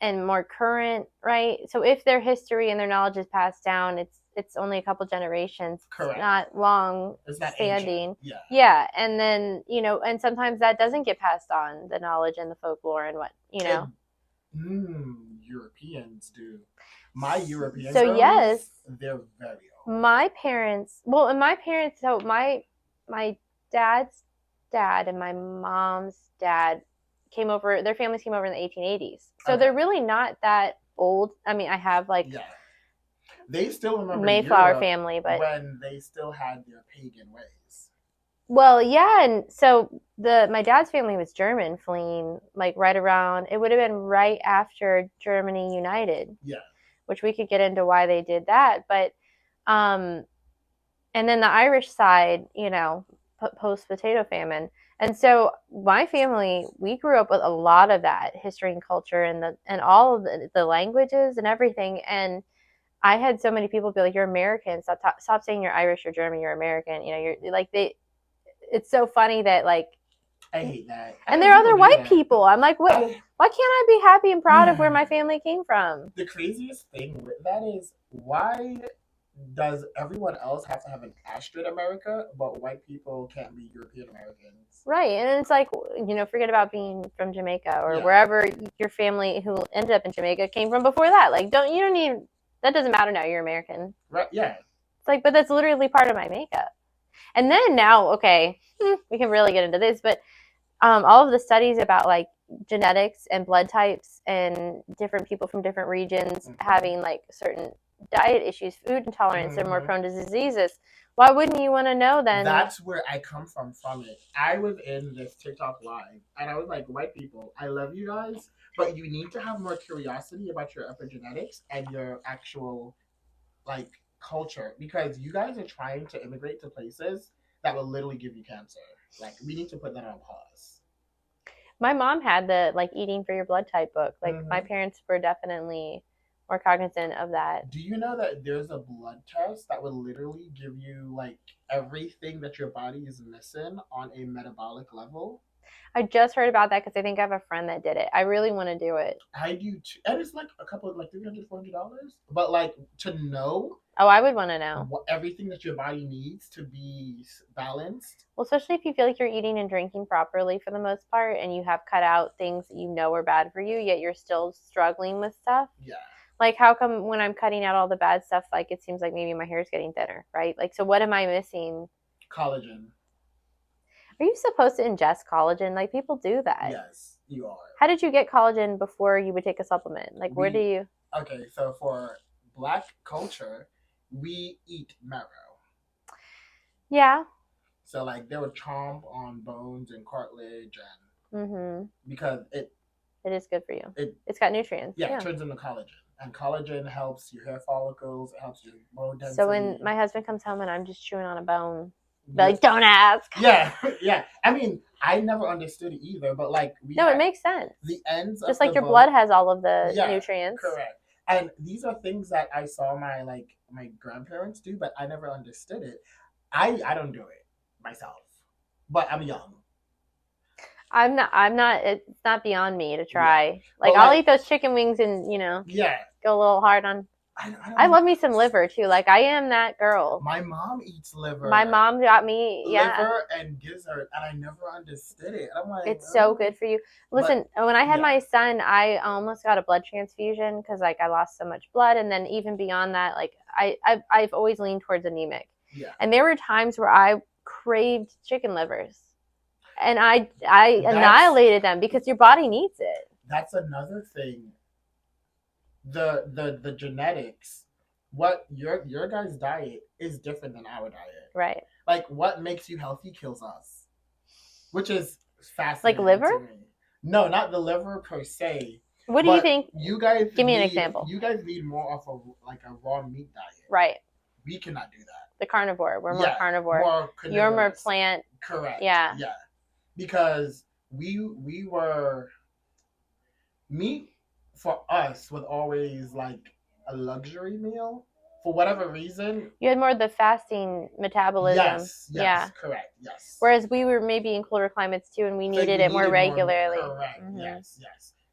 [SPEAKER 1] and more current, right? So if their history and their knowledge is passed down, it's only a couple generations.
[SPEAKER 2] Correct.
[SPEAKER 1] It's not long standing.
[SPEAKER 2] Yeah.
[SPEAKER 1] Yeah. And then, and sometimes that doesn't get passed on, the knowledge and the folklore and what,
[SPEAKER 2] Europeans do. My European
[SPEAKER 1] so yes,
[SPEAKER 2] they're very old.
[SPEAKER 1] My parents, so my dad's dad and my mom's dad came over, their families came over in the 1880s. So they're really not that old. I mean, I have
[SPEAKER 2] they still remember
[SPEAKER 1] Mayflower
[SPEAKER 2] Europe
[SPEAKER 1] family, but
[SPEAKER 2] when they still had their pagan ways.
[SPEAKER 1] Well, yeah, and so my dad's family was German, fleeing like right around. It would have been right after Germany united.
[SPEAKER 2] Yeah.
[SPEAKER 1] Which we could get into why they did that, but and then the Irish side, post potato famine. And so my family, we grew up with a lot of that history and culture and all of the languages and everything. And I had so many people be like, "You're American. Stop saying you're Irish or German. You're American." You're like it's so funny that like.
[SPEAKER 2] I hate that.
[SPEAKER 1] And there are other white people. I'm like, what? Why can't I be happy and proud of where my family came from?
[SPEAKER 2] The craziest thing with that is, why does everyone else have to have an asterisk America, but white people can't be European Americans?
[SPEAKER 1] Right, and it's like, forget about being from Jamaica or wherever your family who ended up in Jamaica came from before that. Like, you don't need, that doesn't matter now, you're American.
[SPEAKER 2] Right, yeah.
[SPEAKER 1] It's like, but that's literally part of my makeup. And then now, okay, we can really get into this, but all of the studies about like genetics and blood types and different people from different regions having like certain diet issues, food intolerance, they're more prone to diseases. Why wouldn't you want to know then?
[SPEAKER 2] That's where I come from it. I was in this TikTok live and I was like, white people, I love you guys, but you need to have more curiosity about your epigenetics and your actual like culture, because you guys are trying to immigrate to places that will literally give you cancer. Like, we need to put that on pause.
[SPEAKER 1] My mom had the like eating for your blood type book. Like my parents were definitely more cognizant of that.
[SPEAKER 2] Do you know that there's a blood test that will literally give you like everything that your body is missing on a metabolic level?
[SPEAKER 1] I just heard about that because I think I have a friend that did it. I really want to do it.
[SPEAKER 2] I do too. And it's like a couple of like $300, $400. But like to know
[SPEAKER 1] Oh, I would want to know.
[SPEAKER 2] everything that your body needs to be balanced.
[SPEAKER 1] Well, especially if you feel like you're eating and drinking properly for the most part and you have cut out things that you know are bad for you, yet you're still struggling with stuff.
[SPEAKER 2] Yeah.
[SPEAKER 1] Like, how come when I'm cutting out all the bad stuff, like, it seems like maybe my hair's getting thinner, right? Like, so what am I missing?
[SPEAKER 2] Collagen.
[SPEAKER 1] Are you supposed to ingest collagen? Like, people do that.
[SPEAKER 2] Yes, you are.
[SPEAKER 1] How did you get collagen before you would take a supplement? Like, where do you...
[SPEAKER 2] Okay, so for Black culture, we eat marrow.
[SPEAKER 1] Yeah.
[SPEAKER 2] So, like, they would chomp on bones and cartilage and... Because it
[SPEAKER 1] is good for you. It's got nutrients.
[SPEAKER 2] Yeah, it turns into collagen. And collagen helps your hair follicles. It helps your bone density.
[SPEAKER 1] So when my husband comes home and I'm just chewing on a bone, be like, don't ask.
[SPEAKER 2] Yeah, yeah. I mean, I never understood it either, but like...
[SPEAKER 1] it makes sense.
[SPEAKER 2] The ends
[SPEAKER 1] just like your blood has all of the nutrients.
[SPEAKER 2] Correct. And these are things that I saw my grandparents do, but I never understood it. I don't do it myself, but I'm young.
[SPEAKER 1] I'm not. It's not beyond me to try. Yeah. Like, I'll eat those chicken wings and go a little hard on. I love me some liver too. Like, I am that girl.
[SPEAKER 2] My mom eats liver.
[SPEAKER 1] My mom got me
[SPEAKER 2] liver and gizzard, and I never understood it. I'm like,
[SPEAKER 1] it's so good for you. Listen, when I had my son, I almost got a blood transfusion because like I lost so much blood, and then even beyond that, like I've always leaned towards anemic.
[SPEAKER 2] Yeah.
[SPEAKER 1] And there were times where I craved chicken livers, and I annihilated them because your body needs it.
[SPEAKER 2] That's another thing. The genetics, what your guys' diet is different than our diet.
[SPEAKER 1] Right.
[SPEAKER 2] Like, what makes you healthy kills us, which is fascinating.
[SPEAKER 1] Like liver?
[SPEAKER 2] To me. No, not the liver per se.
[SPEAKER 1] What do you think?
[SPEAKER 2] You guys
[SPEAKER 1] give me an example.
[SPEAKER 2] You guys need more of a raw meat diet.
[SPEAKER 1] Right.
[SPEAKER 2] We cannot do that.
[SPEAKER 1] The carnivore. We're more carnivore. You're more plant.
[SPEAKER 2] Correct.
[SPEAKER 1] Yeah.
[SPEAKER 2] Yeah. Because we were meat. For us, was always like a luxury meal for whatever reason.
[SPEAKER 1] You had more of the fasting metabolism.
[SPEAKER 2] Yes, correct, yes.
[SPEAKER 1] Whereas we were maybe in colder climates too, and we needed it more regularly.
[SPEAKER 2] Correct, yes.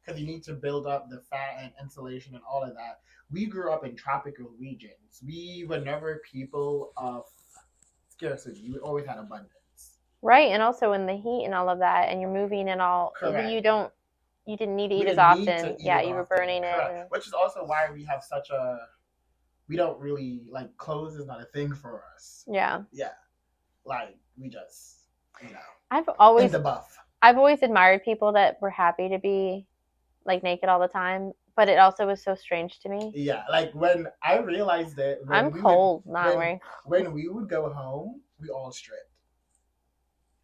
[SPEAKER 2] Because you need to build up the fat and insulation and all of that. We grew up in tropical regions. We were never people of scarcity. We always had abundance.
[SPEAKER 1] Right, and also in the heat and all of that, and you're moving and all,
[SPEAKER 2] correct.
[SPEAKER 1] You didn't need to eat as often. You were burning it.
[SPEAKER 2] Which is also why we have we don't really, like, clothes is not a thing for us.
[SPEAKER 1] Yeah.
[SPEAKER 2] Yeah. Like, we just,
[SPEAKER 1] I've always
[SPEAKER 2] in the buff.
[SPEAKER 1] I've always admired people that were happy to be, like, naked all the time, but it also was so strange to me.
[SPEAKER 2] Yeah, like, when I realized it.
[SPEAKER 1] I'm cold, not wearing.
[SPEAKER 2] When we would go home, we all stripped.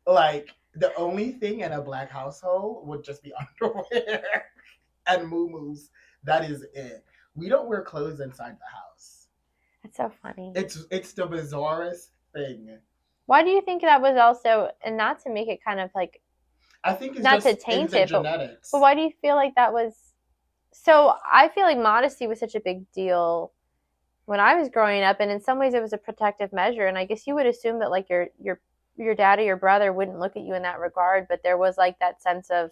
[SPEAKER 2] Like, the only thing in a Black household would just be underwear and muumuus. That is it. We don't wear clothes inside the house.
[SPEAKER 1] That's so funny.
[SPEAKER 2] It's the bizarrest thing.
[SPEAKER 1] Why do you think that was also, and not to make it kind of like,
[SPEAKER 2] I think it's
[SPEAKER 1] not
[SPEAKER 2] just
[SPEAKER 1] to taint
[SPEAKER 2] in the
[SPEAKER 1] it,
[SPEAKER 2] genetics.
[SPEAKER 1] But why do you feel like that was? So I feel like modesty was such a big deal when I was growing up, and in some ways it was a protective measure. And I guess you would assume that like your dad or your brother wouldn't look at you in that regard, but there was like that sense of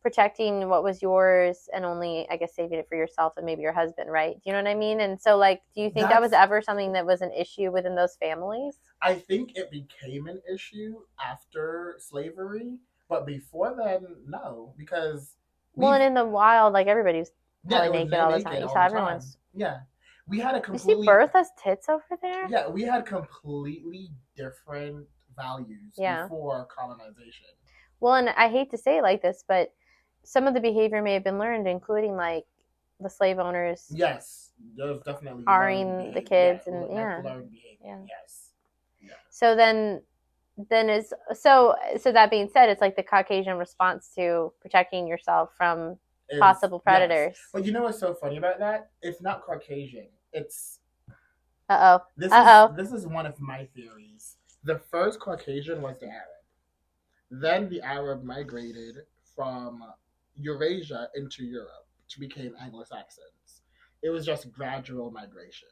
[SPEAKER 1] protecting what was yours and only, I guess, saving it for yourself and maybe your husband, right? Do you know what I mean? And so, like, do you think that was ever something that was an issue within those families?
[SPEAKER 2] I think it became an issue after slavery, but before then, no, because...
[SPEAKER 1] Well, and in the wild, like, everybody's probably naked all the time. So everyone's...
[SPEAKER 2] Yeah. We had a completely...
[SPEAKER 1] You see Bertha's tits over there?
[SPEAKER 2] Yeah, we had completely different values before colonization.
[SPEAKER 1] Well, and I hate to say it like this, but some of the behavior may have been learned, including like the slave owners.
[SPEAKER 2] Yes, there's definitely
[SPEAKER 1] harring the kids and
[SPEAKER 2] learned behavior. Yes. Yeah.
[SPEAKER 1] So then is so that being said, it's like the Caucasian response to protecting yourself from possible predators.
[SPEAKER 2] Yes. Well, you know what's so funny about that? It's not Caucasian. It's
[SPEAKER 1] This is
[SPEAKER 2] one of my theories. The first Caucasian was the Arab. Then the Arab migrated from Eurasia into Europe to become Anglo-Saxons. It was just gradual migration.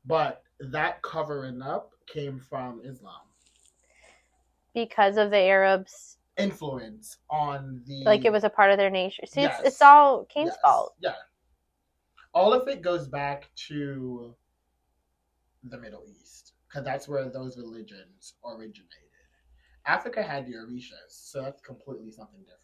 [SPEAKER 2] But that covering up came from Islam.
[SPEAKER 1] Because of the Arabs,
[SPEAKER 2] Influence on the.
[SPEAKER 1] like it was a part of their nature. See,
[SPEAKER 2] Yes.
[SPEAKER 1] it's all Cain's
[SPEAKER 2] Yes.
[SPEAKER 1] fault.
[SPEAKER 2] Yeah. All of it goes back to the Middle East because that's where those religions originated. Africa had the Orishas, so that's completely something different.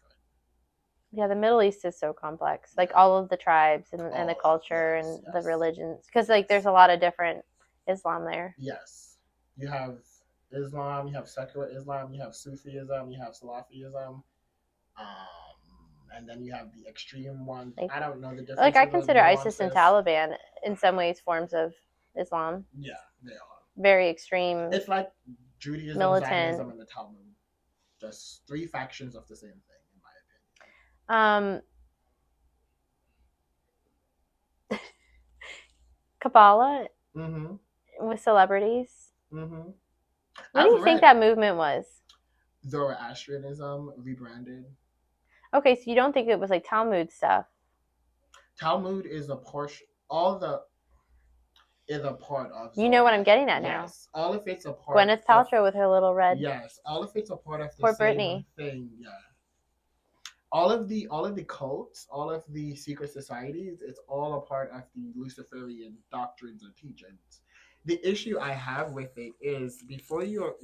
[SPEAKER 1] Yeah, the Middle East is so complex. Like all of the tribes and the culture
[SPEAKER 2] yes,
[SPEAKER 1] and
[SPEAKER 2] yes.
[SPEAKER 1] the religions. Because like there's a lot of different Islam there.
[SPEAKER 2] Yes. You have Islam, you have secular Islam, you have Sufism, you have Salafism, and then you have the extreme ones. Like, I don't know the difference.
[SPEAKER 1] Like I consider ISIS and Taliban in some ways forms of Islam.
[SPEAKER 2] Yeah, they are.
[SPEAKER 1] Very extreme.
[SPEAKER 2] It's like Judaism, militant. Zionism, and the Talmud. Just three factions of the same thing, in my opinion.
[SPEAKER 1] Kabbalah
[SPEAKER 2] mm-hmm.
[SPEAKER 1] with celebrities.
[SPEAKER 2] Mm-hmm.
[SPEAKER 1] What do you think that movement was?
[SPEAKER 2] Zoroastrianism rebranded.
[SPEAKER 1] Okay, so you don't think it was like Talmud stuff?
[SPEAKER 2] Talmud is a portion. All the is a part of.
[SPEAKER 1] You know what I'm getting at now.
[SPEAKER 2] Yes, all of it's a part.
[SPEAKER 1] Gwyneth Paltrow with her little red.
[SPEAKER 2] Yes, all of it's a part of the
[SPEAKER 1] Poor
[SPEAKER 2] same
[SPEAKER 1] Britney.
[SPEAKER 2] thing. Yeah. All of the cults, all of the secret societies, it's all a part of the Luciferian doctrines and teachings. The issue I have with it is before you're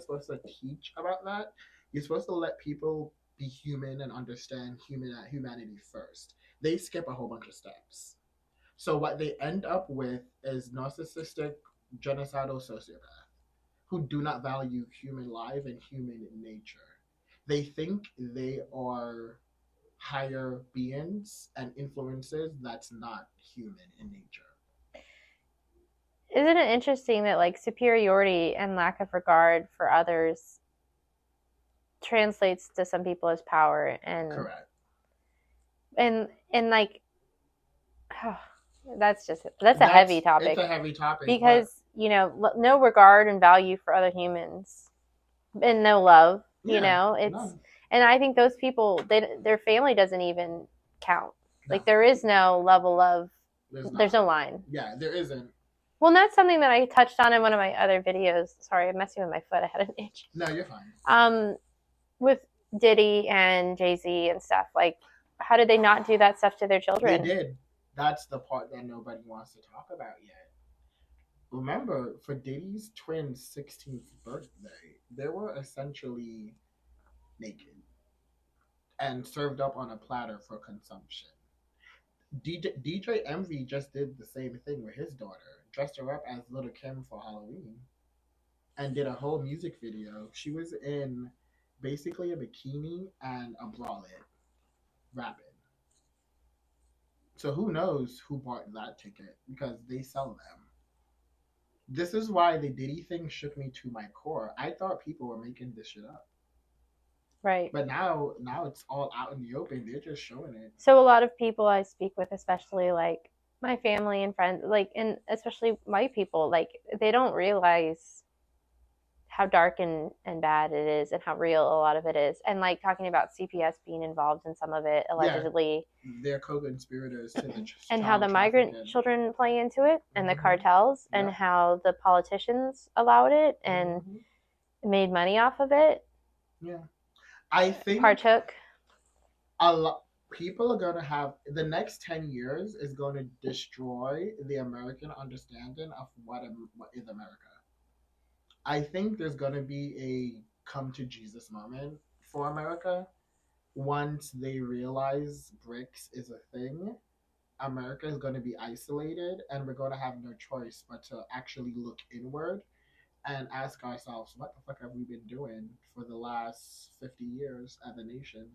[SPEAKER 2] supposed to teach about that, you're supposed to let people be human and understand humanity first. They skip a whole bunch of steps. So what they end up with is narcissistic, genocidal sociopath who do not value human life and human nature. They think they are higher beings and influences that's not human in nature.
[SPEAKER 1] Isn't it interesting that like superiority and lack of regard for others translates to some people as power and
[SPEAKER 2] correct
[SPEAKER 1] and like oh, that's a heavy topic.
[SPEAKER 2] It's a heavy topic
[SPEAKER 1] because you know no regard and value for other humans and no love. You know it's none. And I think those people their family doesn't even count. No. Like there is no level of there's no line.
[SPEAKER 2] Yeah, there isn't.
[SPEAKER 1] Well, and that's something that I touched on in one of my other videos. Sorry, I'm messing with my foot. I had an itch.
[SPEAKER 2] No, you're fine.
[SPEAKER 1] With Diddy and Jay-Z and stuff, like, how did they not do that stuff to their children?
[SPEAKER 2] They did. That's the part that nobody wants to talk about yet. Remember, for Diddy's twins' 16th birthday, they were essentially naked and served up on a platter for consumption. DJ Envy just did the same thing with his daughter, dressed her up as Little Kim for Halloween, and did a whole music video. She was in basically a bikini and a bralette, rapping. So who knows who bought that ticket because they sell them. This is why the Diddy thing shook me to my core. I thought people were making this shit up.
[SPEAKER 1] Right.
[SPEAKER 2] But now it's all out in the open. They're just showing it.
[SPEAKER 1] So a lot of people I speak with, especially like my family and friends, like, and especially white people, like they don't realize how dark and bad it is and how real a lot of it is. And like talking about CPS being involved in some of it, allegedly.
[SPEAKER 2] Yeah, they're co-conspirators to the
[SPEAKER 1] and how the migrant children play into it and the cartels and how the politicians allowed it and made money off of it.
[SPEAKER 2] Yeah. I think
[SPEAKER 1] partook.
[SPEAKER 2] A lot people are going to have the next 10 years is going to destroy the American understanding of what is America. I think there's going to be a come to Jesus moment for America once they realize BRICS is a thing. America is going to be isolated and we're going to have no choice but to actually look inward and ask ourselves, what the fuck have we been doing for the last 50 years as a nation?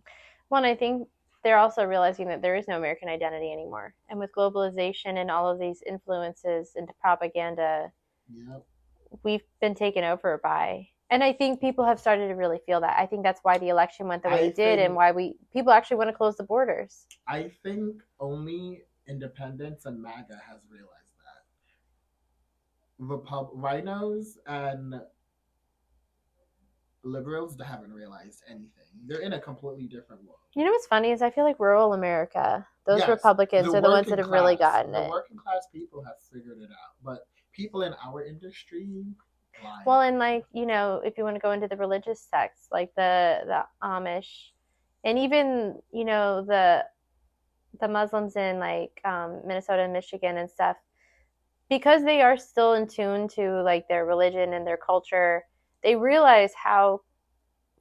[SPEAKER 1] Well, and I think they're also realizing that there is no American identity anymore. And with globalization and all of these influences into propaganda, we've been taken over by. And I think people have started to really feel that. I think that's why the election went the way it did and why people actually want to close the borders.
[SPEAKER 2] I think only independence and MAGA has realized that. Rhinos and liberals that haven't realized anything. They're in a completely different world.
[SPEAKER 1] You know what's funny is I feel like rural America, those
[SPEAKER 2] Yes,
[SPEAKER 1] Republicans are the ones that have really gotten
[SPEAKER 2] the
[SPEAKER 1] it.
[SPEAKER 2] working class people have figured it out, but people in our industry, blind.
[SPEAKER 1] Well, and like, you know, if you want to go into the religious sects, like the Amish, and even, you know, the Muslims in like Minnesota and Michigan and stuff, because they are still in tune to like their religion and their culture, they realize how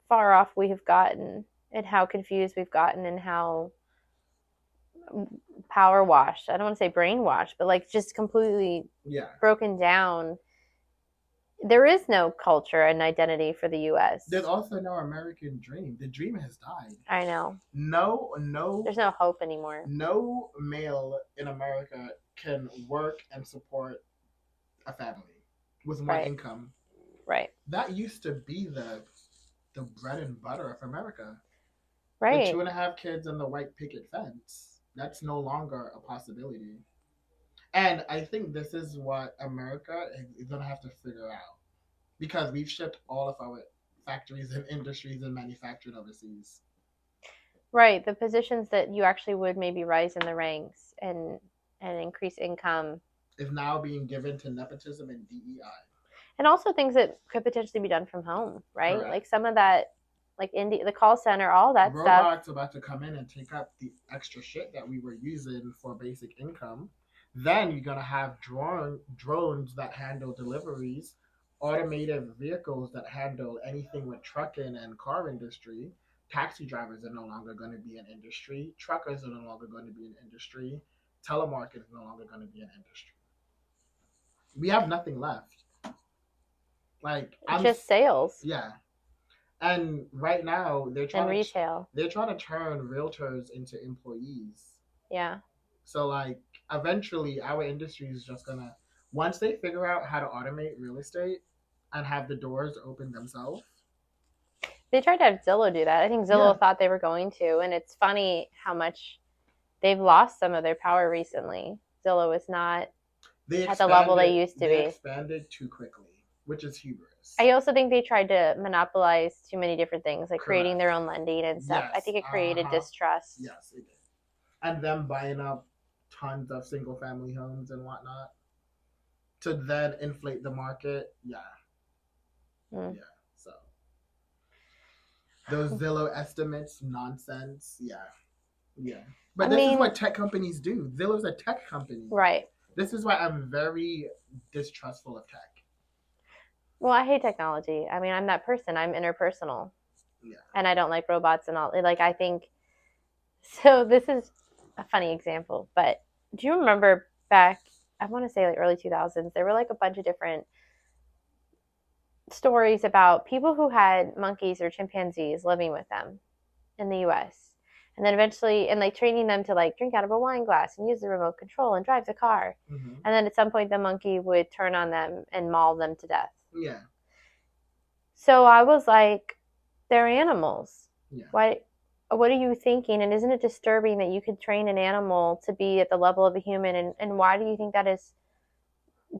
[SPEAKER 1] far off we have gotten and how confused we've gotten and how power washed. I don't want to say brainwashed, but like just completely broken down. There is no culture and identity for the U.S.
[SPEAKER 2] There's also no American dream. The dream has died.
[SPEAKER 1] I know.
[SPEAKER 2] No.
[SPEAKER 1] There's no hope anymore.
[SPEAKER 2] No male in America can work and support a family with one income.
[SPEAKER 1] Right.
[SPEAKER 2] That used to be the bread and butter of America.
[SPEAKER 1] Right.
[SPEAKER 2] The 2.5 kids and the white picket fence. That's no longer a possibility. And I think this is what America is going to have to figure out. Because we've shipped all of our factories and industries and manufactured overseas.
[SPEAKER 1] Right. The positions that you actually would maybe rise in the ranks and increase income
[SPEAKER 2] is now being given to nepotism and DEI.
[SPEAKER 1] And also things that could potentially be done from home, right?
[SPEAKER 2] Correct.
[SPEAKER 1] Like some of that, like the call center, all that
[SPEAKER 2] Robots
[SPEAKER 1] stuff.
[SPEAKER 2] Robots about to come in and take up the extra shit that we were using for basic income. Then you're gonna have drones that handle deliveries, automated vehicles that handle anything with trucking and car industry. Taxi drivers are no longer going to be an industry. Truckers are no longer going to be an industry. Telemarketing is no longer going to be an industry. We have nothing left. Like
[SPEAKER 1] just sales.
[SPEAKER 2] Yeah. And right now they're trying
[SPEAKER 1] and retail.
[SPEAKER 2] They're trying to turn realtors into employees.
[SPEAKER 1] Yeah.
[SPEAKER 2] So like eventually our industry is just gonna, once they figure out how to automate real estate and have the doors open themselves.
[SPEAKER 1] They tried to have Zillow do that. I think Zillow thought they were going to, and it's funny how much they've lost some of their power recently. Zillow is not at the level they used to be.
[SPEAKER 2] They expanded too quickly, which is hubris.
[SPEAKER 1] I also think they tried to monopolize too many different things, like creating their own lending and stuff. Yes. I think it created distrust.
[SPEAKER 2] Yes, it did. And them buying up tons of single family homes and whatnot to then inflate the market. Yeah. Yeah. So those Zillow estimates, nonsense. Yeah. Yeah. But this is what tech companies do. Zillow's a tech company.
[SPEAKER 1] Right.
[SPEAKER 2] This is why I'm very distrustful of tech.
[SPEAKER 1] Well, I hate technology. I mean, I'm that person. I'm interpersonal. Yeah. And I don't like robots and all. Like, I think... So this is a funny example, but do you remember back, I want to say like early 2000s, there were like a bunch of different stories about people who had monkeys or chimpanzees living with them in the U.S. And then eventually, and like training them to like drink out of a wine glass and use the remote control and drive the car. Mm-hmm. And then at some point, the monkey would turn on them and maul them to death.
[SPEAKER 2] Yeah.
[SPEAKER 1] So I was like, they're animals.
[SPEAKER 2] Yeah.
[SPEAKER 1] What are you thinking? And isn't it disturbing that you could train an animal to be at the level of a human? And why do you think that is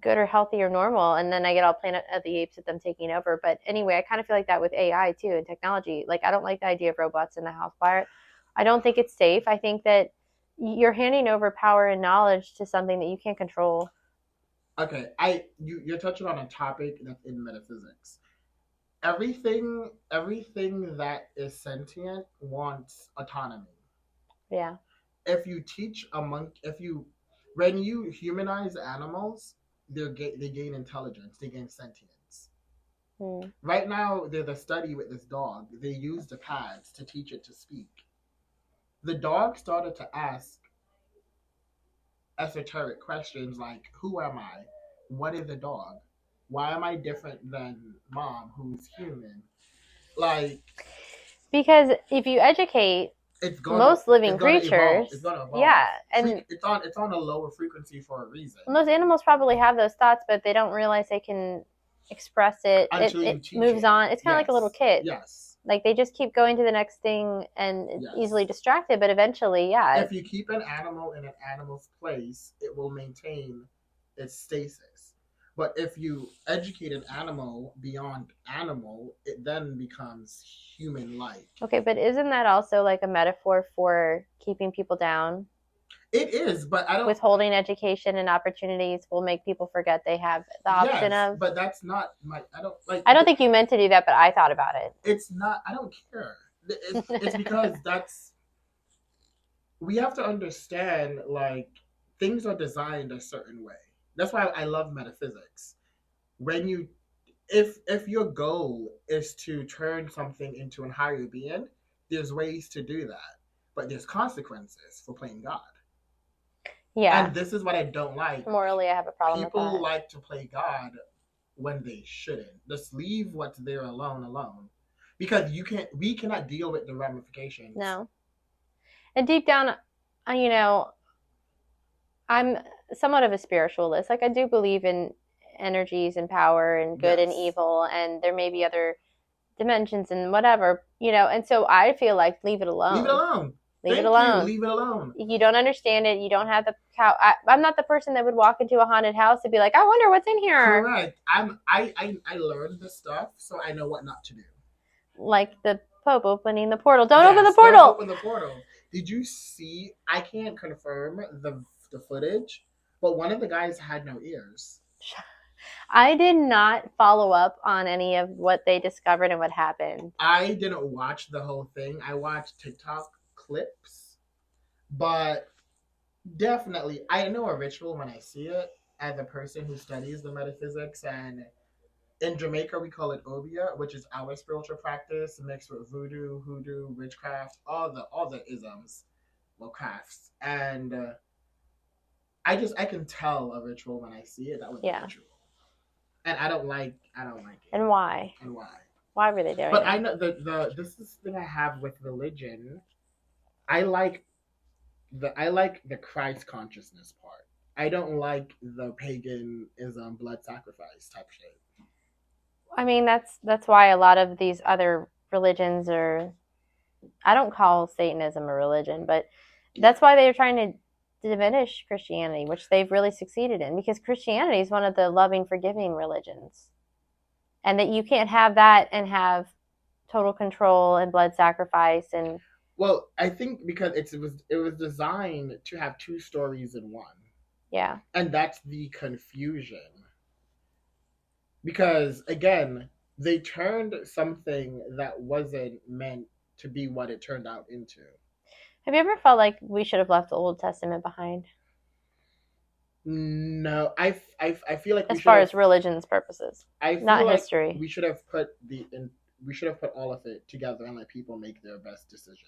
[SPEAKER 1] good or healthy or normal? And then I get all Planet of the Apes with them taking over. But anyway, I kind of feel like that with AI too and technology. Like, I don't like the idea of robots in the house. I don't think it's safe. I think that you're handing over power and knowledge to something that you can't control.
[SPEAKER 2] Okay, you're touching on a topic that's in metaphysics. Everything that is sentient wants autonomy.
[SPEAKER 1] Yeah.
[SPEAKER 2] If you teach a monkey, when you humanize animals, they gain intelligence, they gain sentience. Right now, there's a study with this dog. They use the pads to teach it to speak. The dog started to ask esoteric questions like, who am I? What is a dog? Why am I different than mom, who's human? Like,
[SPEAKER 1] because if you educate most living creatures,
[SPEAKER 2] it's gonna evolve.
[SPEAKER 1] Yeah, and
[SPEAKER 2] it's on a lower frequency for a reason.
[SPEAKER 1] Most animals probably have those thoughts, but they don't realize they can express it.
[SPEAKER 2] Until
[SPEAKER 1] it moves on. It's kind of like a little kid.
[SPEAKER 2] Yes.
[SPEAKER 1] Like they just keep going to the next thing and easily distracted, but eventually,
[SPEAKER 2] If you keep an animal in an animal's place, it will maintain its stasis. But if you educate an animal beyond animal, it then becomes human-like.
[SPEAKER 1] Okay, but isn't that also like a metaphor for keeping people down?
[SPEAKER 2] It is, but I don't.
[SPEAKER 1] Withholding education and opportunities will make people forget they have the option
[SPEAKER 2] Yes,
[SPEAKER 1] of.
[SPEAKER 2] but that's not my. I don't like.
[SPEAKER 1] I don't think you meant to do that, but I thought about it.
[SPEAKER 2] It's not. I don't care. It's because that's we have to understand like things are designed a certain way. That's why I love metaphysics. When you if your goal is to turn something into an higher being, there's ways to do that. But there's consequences for playing God.
[SPEAKER 1] Yeah.
[SPEAKER 2] And this is what I don't like.
[SPEAKER 1] Morally, I have a problem with
[SPEAKER 2] People
[SPEAKER 1] that.
[SPEAKER 2] like to play God when they shouldn't. Just leave what's there alone. Because we cannot deal with the ramifications.
[SPEAKER 1] No. And deep down, you know, I'm somewhat of a spiritualist. Like I do believe in energies and power and good and
[SPEAKER 2] Yes.
[SPEAKER 1] evil, and there may be other dimensions and whatever, and so I feel like leave it alone.
[SPEAKER 2] Leave it alone.
[SPEAKER 1] Leave
[SPEAKER 2] Thank
[SPEAKER 1] it alone.
[SPEAKER 2] You. Leave it alone.
[SPEAKER 1] You don't understand it. You don't have the cow. I'm not the person that would walk into a haunted house and be like, I wonder what's in here.
[SPEAKER 2] Correct. I learned this stuff, so I know what not to do.
[SPEAKER 1] Like the Pope opening the portal. Don't open the portal.
[SPEAKER 2] Don't open the portal. Did you see? I can't confirm the footage, but one of the guys had no ears.
[SPEAKER 1] I did not follow up on any of what they discovered and what happened.
[SPEAKER 2] I didn't watch the whole thing. I watched TikTok clips, but definitely, I know a ritual when I see it as a person who studies the metaphysics. And in Jamaica, we call it obia, which is our spiritual practice mixed with voodoo, hoodoo, witchcraft, all the isms, well, crafts. And I can tell a ritual when I see it. That was a ritual, and I don't like it.
[SPEAKER 1] And why? Why were they doing it?
[SPEAKER 2] But I know this is the thing I have with religion. I like the Christ consciousness part. I don't like the paganism, blood sacrifice type shit.
[SPEAKER 1] I mean, that's why a lot of these other religions are. I don't call Satanism a religion, but that's why they're trying to diminish Christianity, which they've really succeeded in, because Christianity is one of the loving, forgiving religions, and that you can't have that and have total control and blood sacrifice and.
[SPEAKER 2] Well, I think because it was designed to have two stories in one.
[SPEAKER 1] Yeah.
[SPEAKER 2] And that's the confusion. Because again, they turned something that wasn't meant to be what it turned out into.
[SPEAKER 1] Have you ever felt like we should have left the Old Testament behind?
[SPEAKER 2] No, I feel like
[SPEAKER 1] as far as religion's purposes, not
[SPEAKER 2] like
[SPEAKER 1] history.
[SPEAKER 2] We should have put all of it together and let people make their best decision.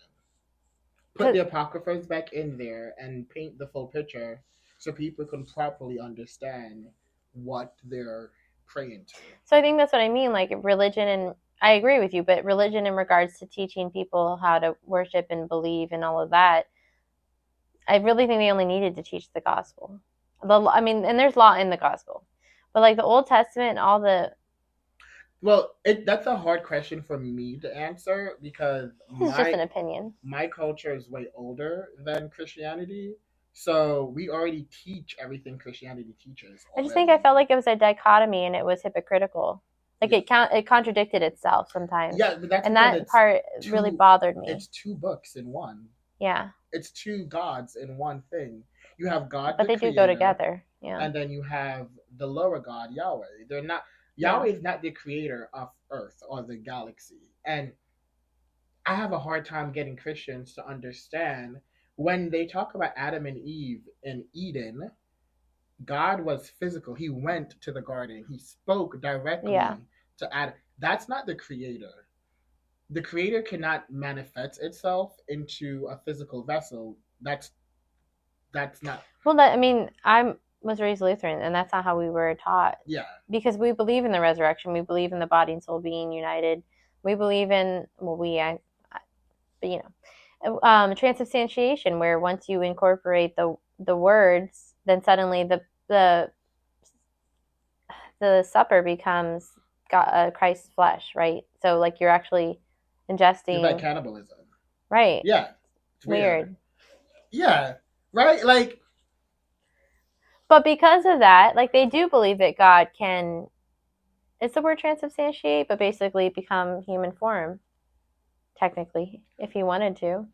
[SPEAKER 2] Put the apocryphas back in there and paint the full picture so people can properly understand what they're praying to.
[SPEAKER 1] So I think that's what I mean. Like religion, and I agree with you, but religion in regards to teaching people how to worship and believe and all of that, I really think they only needed to teach the gospel. I mean, and there's law in the gospel, but like the Old Testament and all the.
[SPEAKER 2] Well, that's a hard question for me to answer because
[SPEAKER 1] it's just an opinion.
[SPEAKER 2] My culture is way older than Christianity, so we already teach everything Christianity teaches.
[SPEAKER 1] I just think I felt like it was a dichotomy and it was hypocritical. Like it contradicted itself sometimes.
[SPEAKER 2] Yeah, but
[SPEAKER 1] that part really bothered me.
[SPEAKER 2] It's two books in one.
[SPEAKER 1] Yeah.
[SPEAKER 2] It's two gods in one thing. You have God,
[SPEAKER 1] but they do go together. Yeah.
[SPEAKER 2] And then you have the lower God, Yahweh. They're not. Yahweh is not the creator of Earth or the galaxy. And I have a hard time getting Christians to understand when they talk about Adam and Eve in Eden, God was physical. He went to the garden. He spoke directly to Adam. That's not the creator. The creator cannot manifest itself into a physical vessel. That's not.
[SPEAKER 1] Well, I was raised Lutheran, and that's not how we were taught.
[SPEAKER 2] Yeah.
[SPEAKER 1] Because we believe in the resurrection. We believe in the body and soul being united. We believe in, transubstantiation, where once you incorporate the words, then suddenly the supper becomes Christ's flesh, right? So like you're actually ingesting.
[SPEAKER 2] It's like cannibalism.
[SPEAKER 1] Right.
[SPEAKER 2] Yeah.
[SPEAKER 1] It's weird.
[SPEAKER 2] Yeah. Right? Like.
[SPEAKER 1] But because of that, like they do believe that God can, it's the word transubstantiate, but basically become human form, technically, if he wanted to.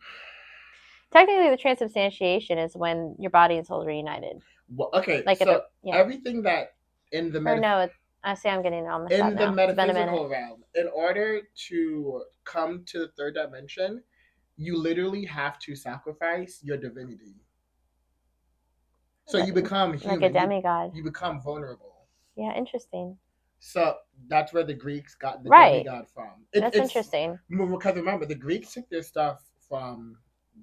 [SPEAKER 1] Technically, the transubstantiation is when your body and soul are reunited.
[SPEAKER 2] Well, okay,
[SPEAKER 1] Like,
[SPEAKER 2] so
[SPEAKER 1] yeah.
[SPEAKER 2] everything that in the
[SPEAKER 1] Or no, I see I'm getting all messed up
[SPEAKER 2] in the
[SPEAKER 1] now. It's been a minute.
[SPEAKER 2] metaphysical realm, in order to come to the third dimension, you literally have to sacrifice your divinity. So you become
[SPEAKER 1] like a
[SPEAKER 2] human.
[SPEAKER 1] demigod.
[SPEAKER 2] You become vulnerable.
[SPEAKER 1] Yeah, interesting.
[SPEAKER 2] So that's where the Greeks got the
[SPEAKER 1] Right.
[SPEAKER 2] demigod from.
[SPEAKER 1] That's
[SPEAKER 2] It's
[SPEAKER 1] interesting.
[SPEAKER 2] because remember the Greeks took their stuff from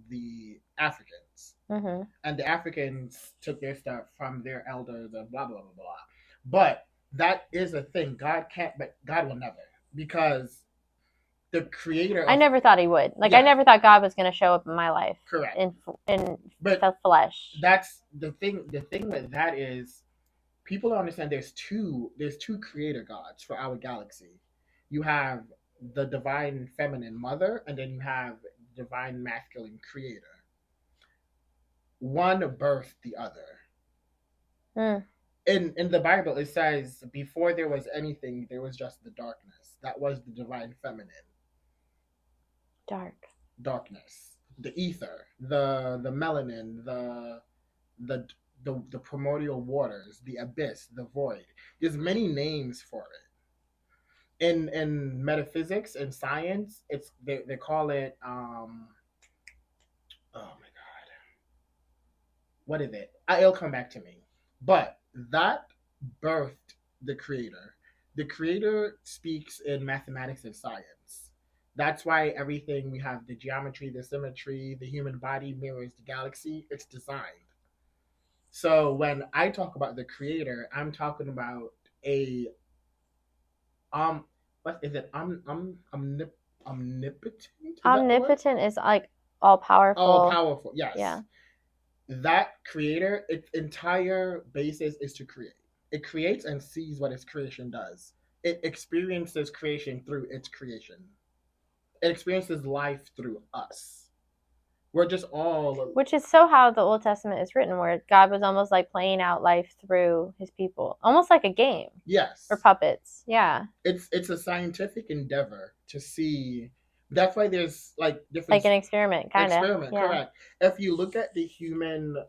[SPEAKER 2] the Africans, and the Africans took their stuff from their elders and blah blah blah blah. But that is a thing. God can't, but God will never, because the creator
[SPEAKER 1] I
[SPEAKER 2] of
[SPEAKER 1] never thought he would. Like, I never thought God was going to show up in my life.
[SPEAKER 2] correct
[SPEAKER 1] in
[SPEAKER 2] but
[SPEAKER 1] flesh.
[SPEAKER 2] that's the thing. The thing with that is people don't understand there's two creator gods for our galaxy. You have the divine feminine mother, and then you have divine masculine creator. One birthed the other. In the Bible it says before there was anything there was just the darkness. That was the divine feminine. Darkness. The ether, the melanin, the the primordial waters, the abyss, the void. There's many names for it. In metaphysics and science, it's they call it oh my god, what is it? It'll come back to me. But that birthed the creator. The creator speaks in mathematics and science. That's why everything we have, the geometry, the symmetry, the human body mirrors the galaxy. It's designed. So when I talk about the creator, I'm talking about a what is it? Omnipotent. Is
[SPEAKER 1] Omnipotent is like all powerful.
[SPEAKER 2] All powerful. Yes.
[SPEAKER 1] Yeah.
[SPEAKER 2] That creator, its entire basis is to create. It creates and sees what its creation does. It experiences creation through its creation. It experiences life through us. We're just all,
[SPEAKER 1] which is so how the Old Testament is written, where God was almost like playing out life through his people, almost like a game.
[SPEAKER 2] Yes.
[SPEAKER 1] Or puppets. Yeah.
[SPEAKER 2] It's a scientific endeavor to see. That's why there's like different,
[SPEAKER 1] like an experiment, kind of.
[SPEAKER 2] Experiment, yeah. Correct. If you look at the human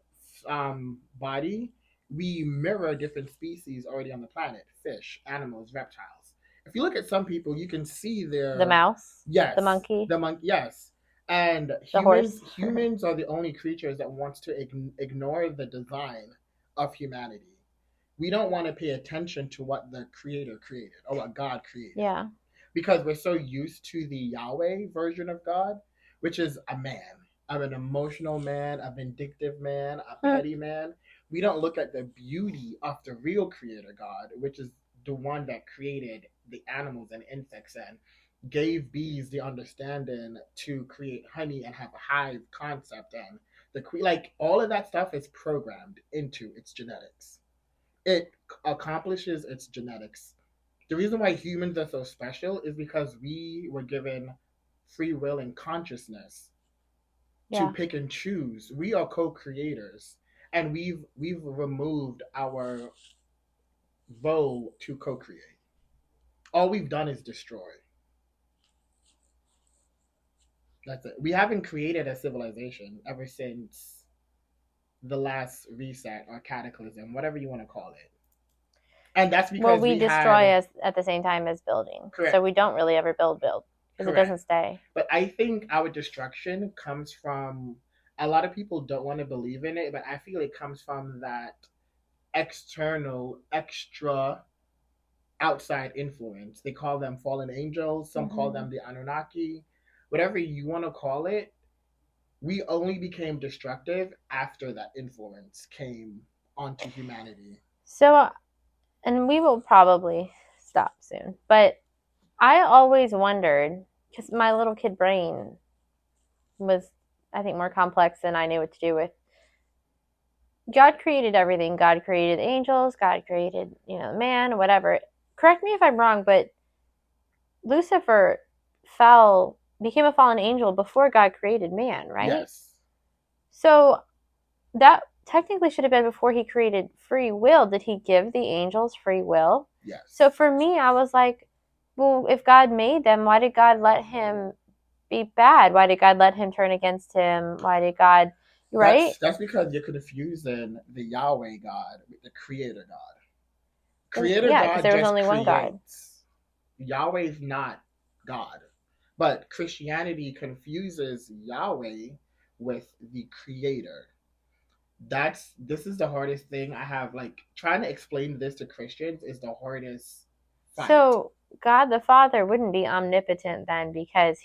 [SPEAKER 2] body, we mirror different species already on the planet: fish, animals, reptiles. If you look at some people, you can see the
[SPEAKER 1] mouse,
[SPEAKER 2] yes,
[SPEAKER 1] the monkey,
[SPEAKER 2] yes. And
[SPEAKER 1] the horse.
[SPEAKER 2] Humans are the only creatures that wants to ignore the design of humanity. We don't want to pay attention to what the creator created or what God created.
[SPEAKER 1] Yeah.
[SPEAKER 2] Because we're so used to the Yahweh version of God, which is a man. I'm an emotional man, a vindictive man, a petty man. We don't look at the beauty of the real creator God, which is the one that created the animals and insects and gave bees the understanding to create honey and have a hive concept, and like all of that stuff is programmed into its genetics. It accomplishes its genetics. The reason why humans are so special is because we were given free will and consciousness to pick and choose. We are co-creators, and we've removed our role to co-create. All we've done is destroy. That's it. We haven't created a civilization ever since the last reset or cataclysm, whatever you want to call it. And that's because
[SPEAKER 1] we destroy us at the same time as building. Correct. So we don't really ever build because it doesn't stay.
[SPEAKER 2] But I think our destruction comes from, a lot of people don't want to believe in it, but I feel it comes from that external, extra, outside influence. They call them fallen angels. Some call them the Anunnaki. Whatever you want to call it, we only became destructive after that influence came onto humanity.
[SPEAKER 1] So, and we will probably stop soon, but I always wondered, because my little kid brain was, I think, more complex than I knew what to do with. God created everything. God created angels. God created, man, whatever. Correct me if I'm wrong, but Lucifer became a fallen angel before God created man, right?
[SPEAKER 2] Yes.
[SPEAKER 1] So that technically should have been before he created free will. Did he give the angels free will?
[SPEAKER 2] Yes.
[SPEAKER 1] So for me, I was like, well, if God made them, why did God let him be bad? Why did God let him turn against him? Why did God, right?
[SPEAKER 2] That's because you're confusing the Yahweh God with the Creator God. Creator
[SPEAKER 1] Yeah, because
[SPEAKER 2] God
[SPEAKER 1] there was
[SPEAKER 2] just
[SPEAKER 1] only one God.
[SPEAKER 2] creates. Yahweh's not God. But Christianity confuses Yahweh with the Creator. This is the hardest thing I have. Like, trying to explain this to Christians is the hardest fight.
[SPEAKER 1] So God the Father wouldn't be omnipotent then, because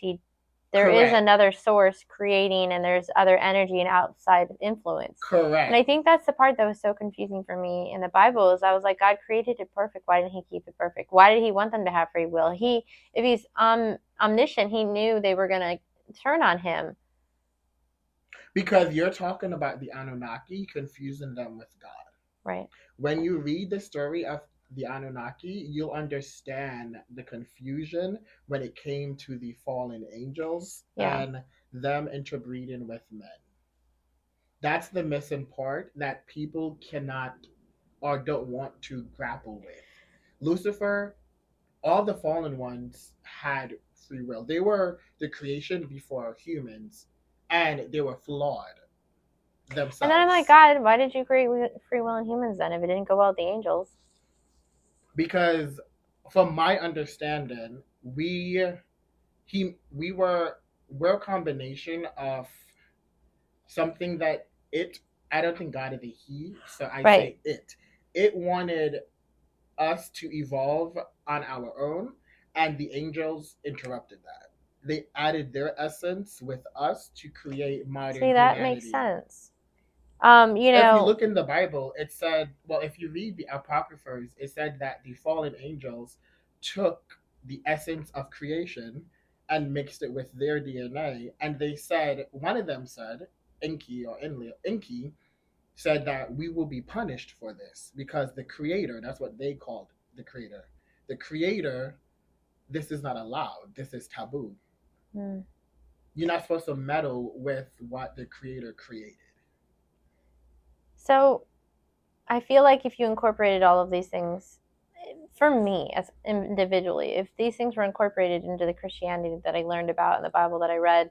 [SPEAKER 1] there is
[SPEAKER 2] Correct.
[SPEAKER 1] another source creating, and there's other energy and outside influence.
[SPEAKER 2] Correct.
[SPEAKER 1] And I think that's the part that was so confusing for me in the Bible, is I was like, God created it perfect. Why didn't he keep it perfect? Why did he want them to have free will? If he's omniscient, he knew they were going to turn on him.
[SPEAKER 2] Because you're talking about the Anunnaki, confusing them with God.
[SPEAKER 1] Right.
[SPEAKER 2] When you read the story of the Anunnaki, you'll understand the confusion when it came to the fallen angels and them interbreeding with men. That's the missing part that people cannot or don't want to grapple with. Lucifer, all the fallen ones had free will. They were the creation before humans, and they were flawed themselves.
[SPEAKER 1] And then I'm like, God, why did you create free will in humans then if it didn't go well with the angels?
[SPEAKER 2] Because from my understanding, we're a combination of something that I don't think God is a he, so I say it. It wanted us to evolve on our own, and the angels interrupted that. They added their essence with us to create modern humanity.
[SPEAKER 1] See, that makes sense.
[SPEAKER 2] If you look in the Bible, it said, well, if you read the Apocryphers, it said that the fallen angels took the essence of creation and mixed it with their DNA. And they said, one of them said, Enki, said that we will be punished for this because the creator, that's what they called the creator, this is not allowed. This is taboo. You're not supposed to meddle with what the creator created.
[SPEAKER 1] So I feel like if you incorporated all of these things, for me as individually, if these things were incorporated into the Christianity that I learned about in the Bible that I read,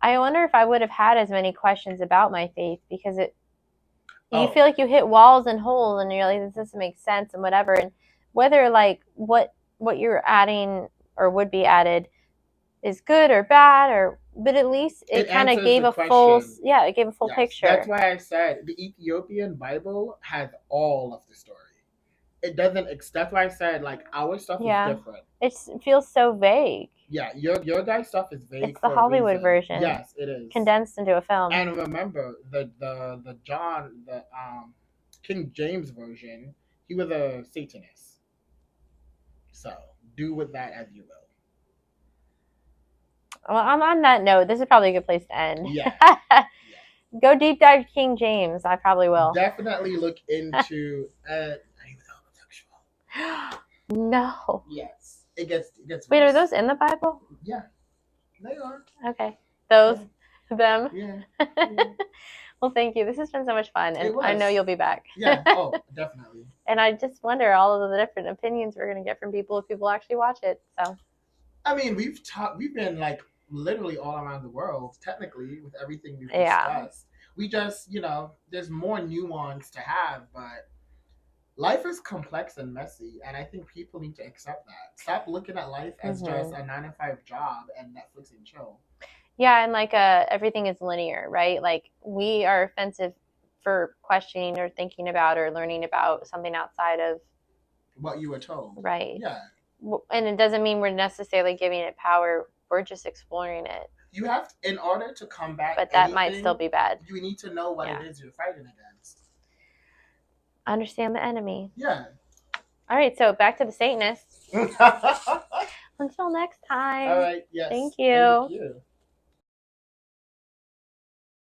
[SPEAKER 1] I wonder if I would have had as many questions about my faith, because you feel like you hit walls and holes and you're like, this doesn't make sense and whatever. And whether like what you're adding or would be added is good or bad, but at least it kind of gave a full picture.
[SPEAKER 2] That's why I said the Ethiopian Bible has all of the story. It doesn't. That's why I said like our stuff is different.
[SPEAKER 1] It feels so vague.
[SPEAKER 2] Yeah, your guys' stuff is vague.
[SPEAKER 1] It's the Hollywood version.
[SPEAKER 2] Yes, it is
[SPEAKER 1] condensed into a film.
[SPEAKER 2] And remember the King James version. He was a Satanist. So do with that as you will.
[SPEAKER 1] Well, on that note, this is probably a good place to end.
[SPEAKER 2] Yeah.
[SPEAKER 1] Go deep dive King James. I probably will.
[SPEAKER 2] Definitely look into.
[SPEAKER 1] No.
[SPEAKER 2] Yes, it gets.
[SPEAKER 1] Wait, are those in the Bible?
[SPEAKER 2] Yeah, they are.
[SPEAKER 1] Okay, them.
[SPEAKER 2] Yeah.
[SPEAKER 1] Well, thank you. This has been so much fun, and I know you'll be back.
[SPEAKER 2] Yeah. Oh, definitely.
[SPEAKER 1] And I just wonder all of the different opinions we're going to get from people if people actually watch it. So.
[SPEAKER 2] I mean, we've been like literally all around the world, technically, with everything we've discussed. We just, there's more nuance to have, but life is complex and messy, and I think people need to accept that. Stop looking at life as just a 9-to-5 job and Netflix and chill.
[SPEAKER 1] Yeah, and like everything is linear, right? Like we are offensive for questioning or thinking about or learning about something outside of
[SPEAKER 2] what you were told.
[SPEAKER 1] Right.
[SPEAKER 2] Yeah.
[SPEAKER 1] And it doesn't mean we're necessarily giving it power. We're just exploring it.
[SPEAKER 2] You have to, in order to combat
[SPEAKER 1] but that might still be bad.
[SPEAKER 2] You need to know what it is you're fighting against.
[SPEAKER 1] Understand the enemy.
[SPEAKER 2] Yeah.
[SPEAKER 1] All right, so back to the Satanists. Until next time.
[SPEAKER 2] All right, yes.
[SPEAKER 1] Thank you.
[SPEAKER 2] Thank you.